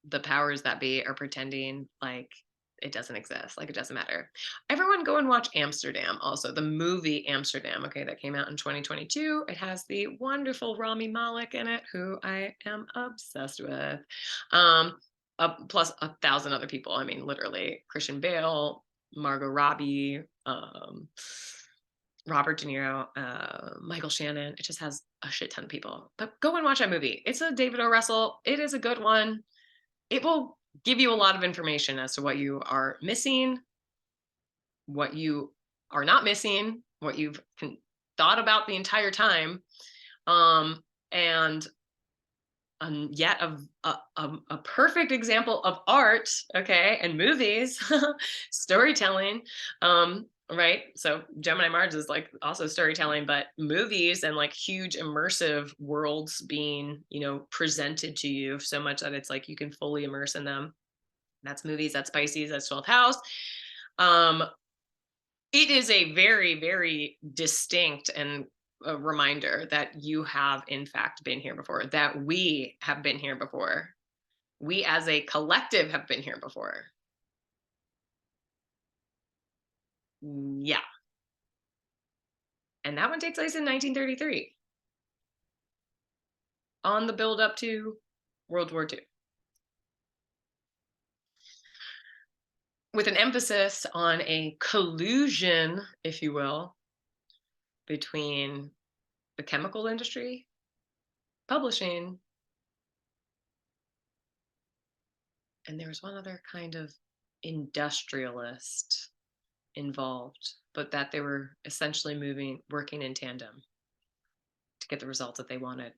the powers that be are pretending like it doesn't exist, like it doesn't matter. Everyone go and watch Amsterdam, also the movie Amsterdam, okay, that came out in 2022. It has the wonderful Rami Malek in it, who I am obsessed with, plus 1,000 other people. I mean, literally Christian Bale, Margot Robbie, Robert De Niro, Michael Shannon. It just has a shit ton of people. But go and watch that movie. It's a David O. Russell. It is a good one. It will give you a lot of information as to what you are missing, what you are not missing, what you've thought about the entire time, and yet a perfect example of art, okay, and movies, storytelling, right? So Gemini Mars is like also storytelling, but movies and like huge immersive worlds being, presented to you so much that it's like you can fully immerse in them. That's movies, that's Pisces, that's 12th house. It is a very, very distinct and a reminder that you have in fact been here before, that we have been here before. We as a collective have been here before. Yeah. And that one takes place in 1933 on the build up to World War II. with an emphasis on a collusion, if you will, between the chemical industry, publishing, and there was one other kind of industrialist involved, but that they were essentially working in tandem to get the results that they wanted,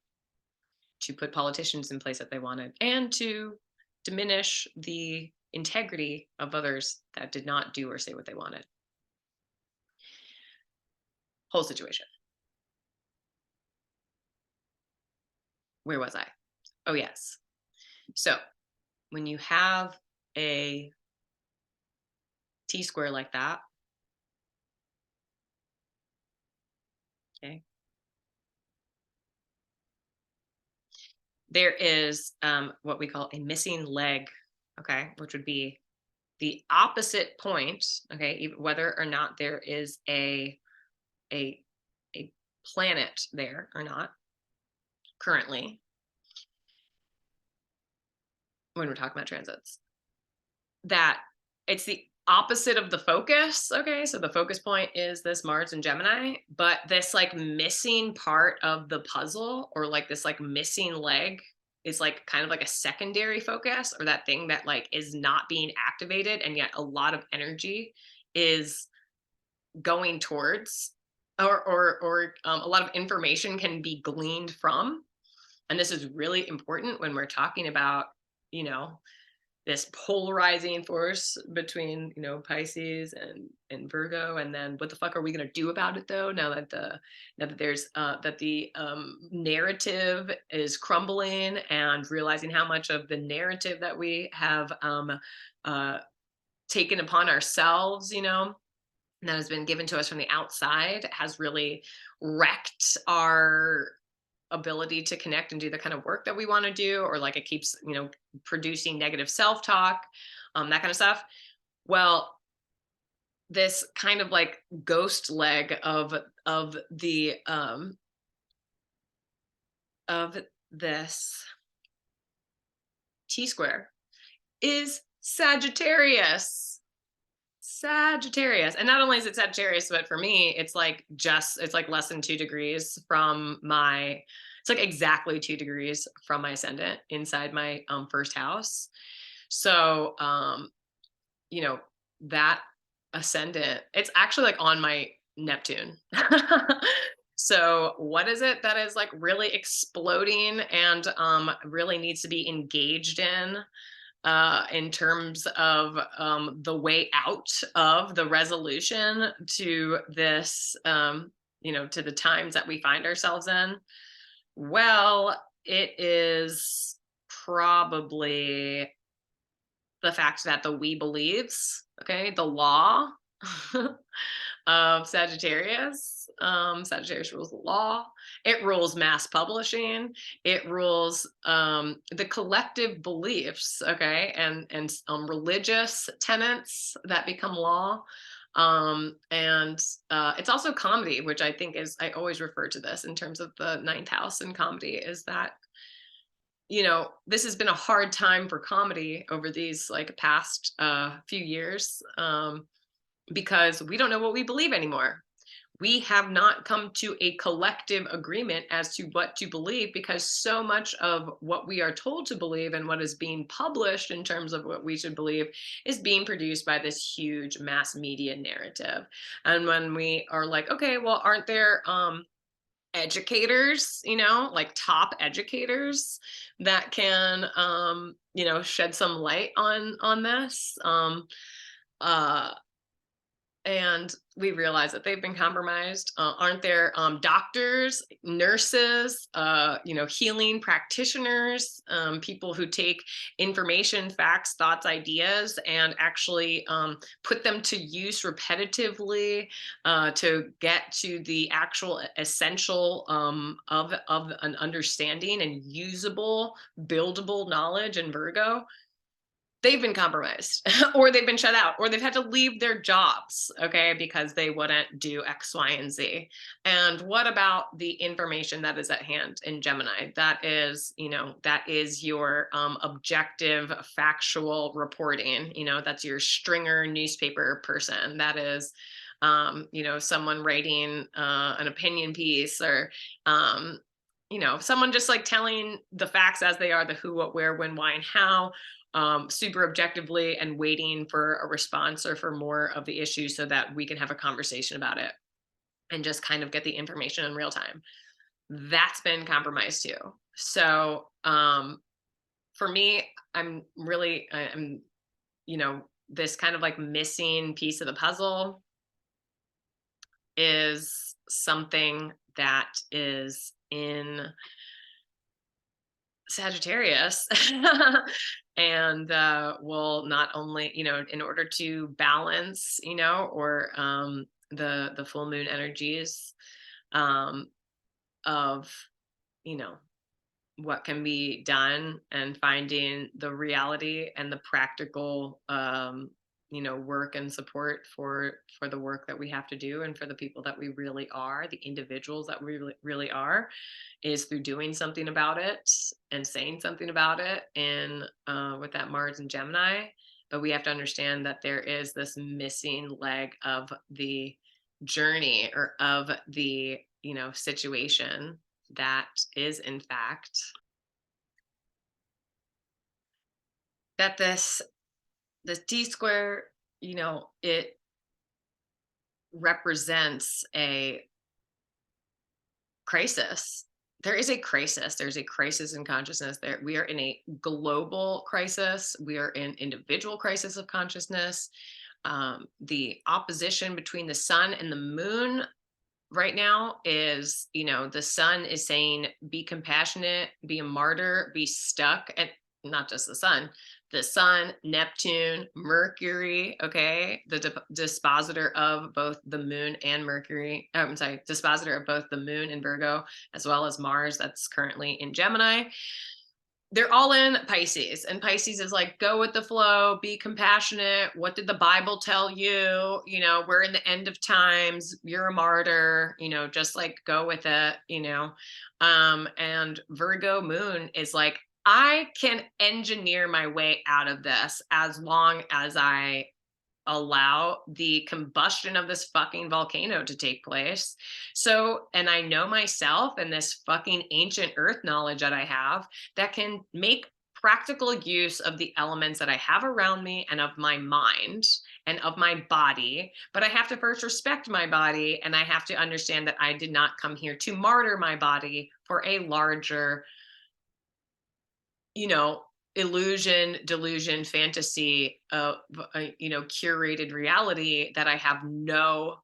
to put politicians in place that they wanted, and to diminish the integrity of others that did not do or say what they wanted. Whole situation. Where was I? Oh, yes. So when you have a T-square like that, okay, there is what we call a missing leg, okay, which would be the opposite point, okay, whether or not there is a planet there or not currently when we're talking about transits, that it's the opposite of the focus. Okay, so the focus point is this Mars and Gemini, but this like missing part of the puzzle, or like this like missing leg, is like kind of like a secondary focus, or that thing that like is not being activated, and yet a lot of energy is going towards, or a lot of information can be gleaned from. And this is really important when we're talking about, you know, this polarizing force between, you know, Pisces and Virgo. And then what the fuck are we going to do about it, though, now that there's that the narrative is crumbling, and realizing how much of the narrative that we have taken upon ourselves, you know, that has been given to us from the outside, has really wrecked our ability to connect and do the kind of work that we want to do, or like it keeps, you know, producing negative self-talk, that kind of stuff. Well, this kind of like ghost leg of the of this T-square is Sagittarius. And not only is it Sagittarius, but for me, it's like less than 2 degrees from my, it's like exactly 2 degrees from my ascendant inside my first house. So, you know, that ascendant, it's actually like on my Neptune. So what is it that is like really exploding and really needs to be engaged in terms of the way out of the resolution to this, you know, to the times that we find ourselves in? Well, it is probably the fact that the we believes, okay, the law of Sagittarius. Sagittarius rules the law. It rules mass publishing. It rules the collective beliefs, okay, and religious tenets that become law. And it's also comedy, which I think is, I always refer to this in terms of the ninth house in comedy, is that, you know, this has been a hard time for comedy over these like past few years, because we don't know what we believe anymore. We have not come to a collective agreement as to what to believe, because so much of what we are told to believe and what is being published in terms of what we should believe is being produced by this huge mass media narrative. And when we are like, okay, well, aren't there educators, you know, like top educators that can, you know, shed some light on this? And we realize that they've been compromised. Aren't there doctors, nurses, you know, healing practitioners, people who take information, facts, thoughts, ideas, and actually put them to use repetitively to get to the actual essential of an understanding and usable, buildable knowledge in Virgo? they've been compromised or they've been shut out or they've had to leave their jobs, okay, because they wouldn't do X, Y, and Z. And what about the information that is at hand in Gemini? That is, that is your objective, factual reporting. That's your stringer newspaper person. That is, someone writing an opinion piece or, someone just like telling the facts as they are, the who, what, where, when, why, and how, super objectively, and waiting for a response or for more of the issue so that we can have a conversation about it and just kind of get the information in real time. That's been compromised too. So for me, I'm this kind of like missing piece of the puzzle is something that is in Sagittarius and will not only, in order to balance, or the full moon energies of, what can be done and finding the reality and the practical work and support for the work that we have to do and for the people that we really are, the individuals that we really are, is through doing something about it and saying something about it, and with that Mars and Gemini. But we have to understand that there is this missing leg of the journey or of the situation that is in fact that this D square, it represents a crisis. There is a crisis. There's a crisis in consciousness. There, we are in a global crisis. We are in individual crisis of consciousness. The opposition between the sun and the moon right now is, the sun is saying, be compassionate, be a martyr, be stuck, and not just the sun, Neptune, Mercury, okay, the dispositor of both the moon and Mercury, dispositor of both the moon in Virgo, as well as Mars that's currently in Gemini. They're all in Pisces, and Pisces is like, go with the flow, be compassionate. What did the Bible tell you? We're in the end of times. You're a martyr, just like go with it, and Virgo moon is like, I can engineer my way out of this as long as I allow the combustion of this fucking volcano to take place. So, and I know myself and this fucking ancient earth knowledge that I have that can make practical use of the elements that I have around me and of my mind and of my body. But I have to first respect my body, and I have to understand that I did not come here to martyr my body for a larger, illusion, delusion, fantasy of, curated reality that I have no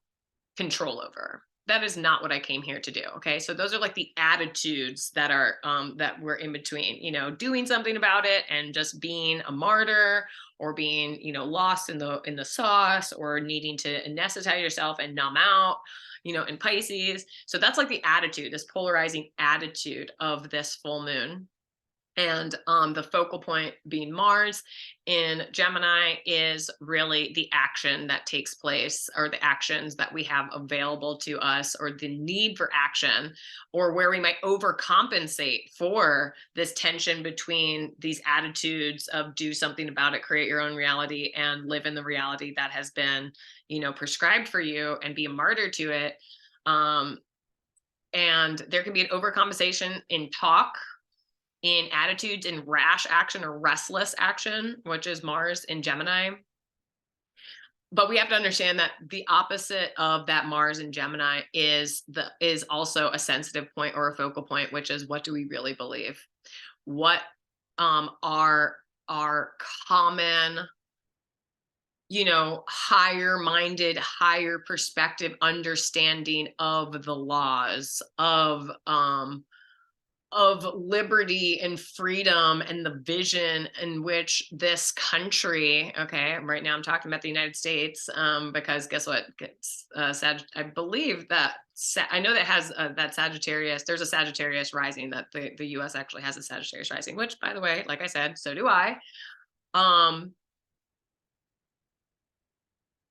control over. That is not what I came here to do. Okay. So those are like the attitudes that are, that we're in between, doing something about it and just being a martyr, or being, lost in the sauce, or needing to anesthetize yourself and numb out, in Pisces. So that's like the attitude, this polarizing attitude of this full moon. And the focal point being Mars in Gemini is really the action that takes place, or the actions that we have available to us, or the need for action, or where we might overcompensate for this tension between these attitudes of do something about it, create your own reality, and live in the reality that has been, prescribed for you, and be a martyr to it. And there can be an overcompensation in talk, in attitudes, in rash action or restless action, which is Mars in Gemini. But we have to understand that the opposite of that Mars in Gemini is also a sensitive point or a focal point, which is, what do we really believe? What are our common, higher minded, higher perspective understanding of the laws of liberty and freedom, and the vision in which this country, okay, right now I'm talking about the United States, because guess what, I believe that, I know that has that Sagittarius, there's a Sagittarius rising, that the US actually has a Sagittarius rising, which, by the way, like I said, so do I. um,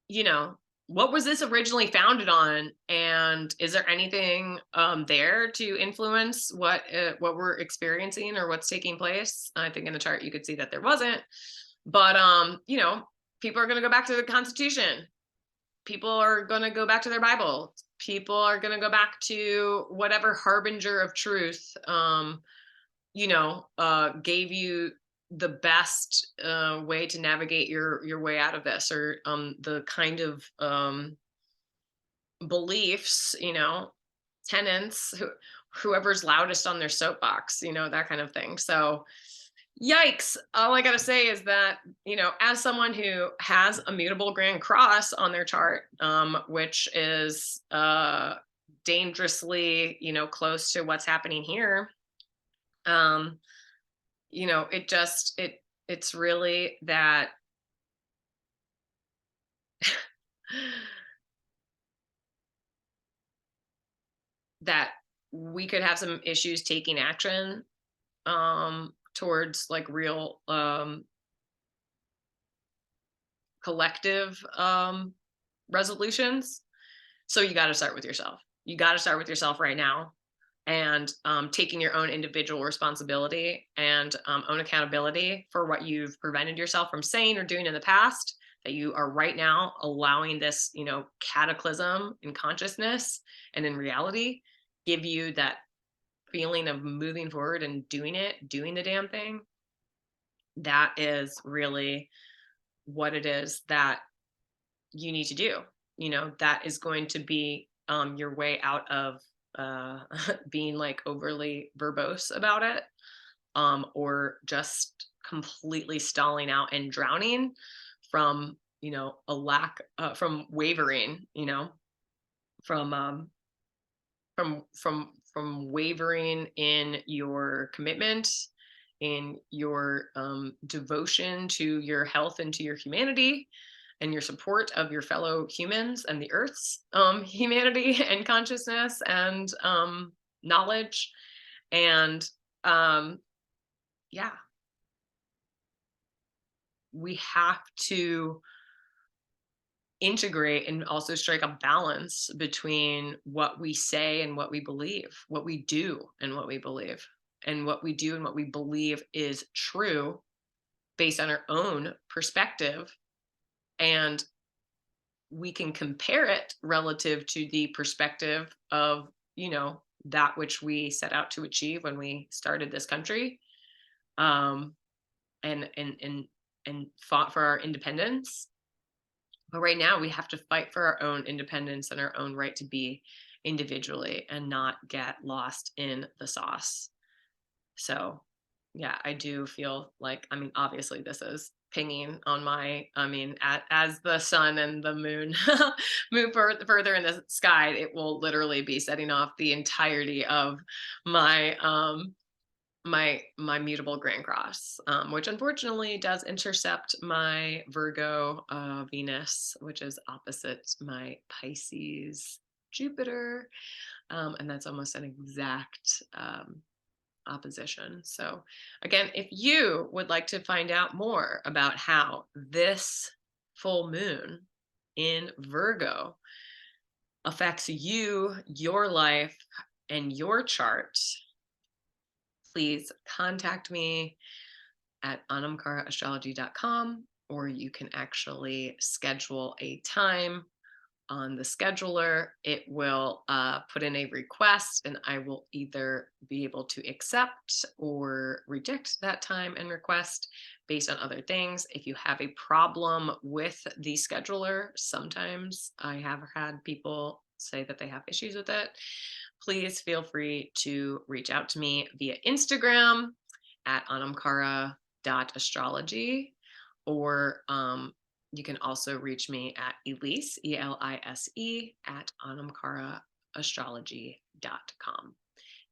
you know, what was this originally founded on? And is there anything there to influence what we're experiencing or what's taking place? I think in the chart you could see that there wasn't. But you know, people are going to go back to the Constitution. People are going to go back to their Bible. People are going to go back to whatever harbinger of truth gave you the best way to navigate your way out of this, or the kind of beliefs, tenants, whoever's loudest on their soapbox, that kind of thing. So yikes. All I got to say is that, as someone who has a mutable grand cross on their chart, which is dangerously, close to what's happening here, um, it's really that that we could have some issues taking action towards like real collective resolutions. So you got to start with yourself. You got to start with yourself right now, and taking your own individual responsibility and own accountability for what you've prevented yourself from saying or doing in the past, that you are right now allowing this, cataclysm in consciousness and in reality give you that feeling of moving forward and doing the damn thing. That is really what it is that you need to do. That is going to be your way out of being like overly verbose about it, or just completely stalling out and drowning from a lack from wavering, from wavering in your commitment, in your devotion to your health and to your humanity, and your support of your fellow humans and the Earth's humanity and consciousness and knowledge. And yeah, we have to integrate and also strike a balance between what we say and what we believe, what we do and what we believe, and what we do and what we believe is true based on our own perspective. And we can compare it relative to the perspective of, that which we set out to achieve when we started this country, and fought for our independence. But right now we have to fight for our own independence and our own right to be individually and not get lost in the sauce. So yeah, I do feel like, obviously this is pinging on my, as the sun and the moon move further in the sky, it will literally be setting off the entirety of my my mutable grand cross, which unfortunately does intercept my Virgo Venus, which is opposite my Pisces Jupiter, and that's almost an exact opposition. So again, if you would like to find out more about how this full moon in Virgo affects you, your life, and your chart, please contact me at Anmchara or you can actually schedule a time on the scheduler. It will put in a request, and I will either be able to accept or reject that time and request based on other things. If you have a problem with the scheduler, sometimes I have had people say that they have issues with it, please feel free to reach out to me via Instagram at Anmchara.astrology, or you can also reach me at Elise, ELISE, at Anmchara Astrology.com.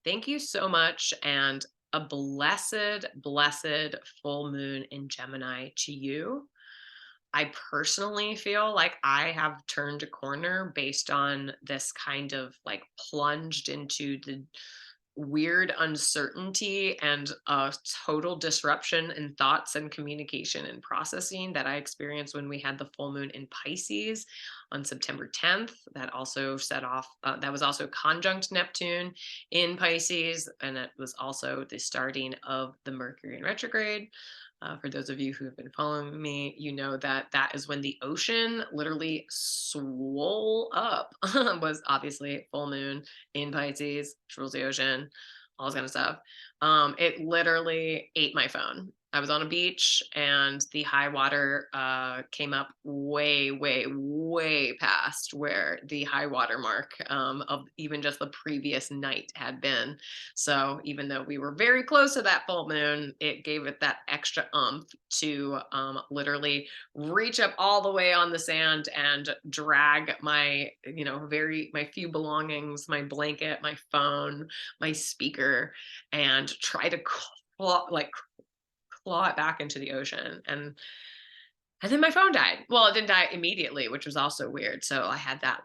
Thank you so much, and a blessed, blessed full moon in Gemini to you. I personally feel like I have turned a corner based on this kind of like plunged into the weird uncertainty and a total disruption in thoughts and communication and processing that I experienced when we had the full moon in Pisces on September 10th. That also set off, that was also conjunct Neptune in Pisces. And it was also the starting of the Mercury in retrograde. For those of you who have been following me, you know that that is when the ocean literally swole up. Was obviously full moon in Pisces, which rules the ocean, all this kind of stuff. It literally ate my phone. I was on a beach and the high water came up way, way, way past where the high water mark of even just the previous night had been. So even though we were very close to that full moon, it gave it that extra umph to literally reach up all the way on the sand and drag my, my few belongings, my blanket, my phone, my speaker, and try to claw it back into the ocean. And then my phone died. Well, it didn't die immediately, which was also weird. So I had that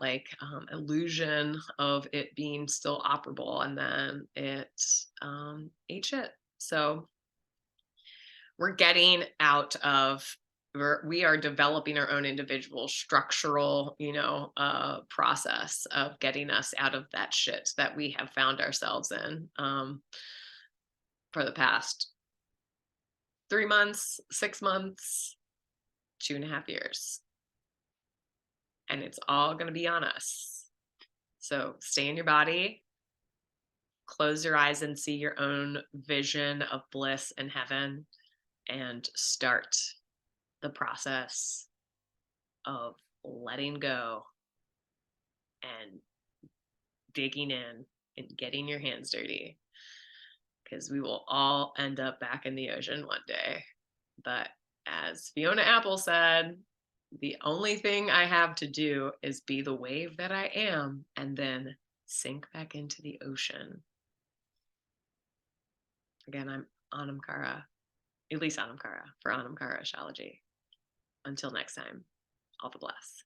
illusion of it being still operable, and then it ate shit. So we're getting out of, we are developing our own individual structural, process of getting us out of that shit that we have found ourselves in for the past 3 months, 6 months, 2.5 years. And it's all going to be on us. So stay in your body, close your eyes and see your own vision of bliss and heaven, and start the process of letting go and digging in and getting your hands dirty, because we will all end up back in the ocean one day. But as Fiona Apple said, the only thing I have to do is be the wave that I am and then sink back into the ocean. Again, I'm Anmchara, EliseAnmchara for Anmchara Astrology. Until next time, all the bless.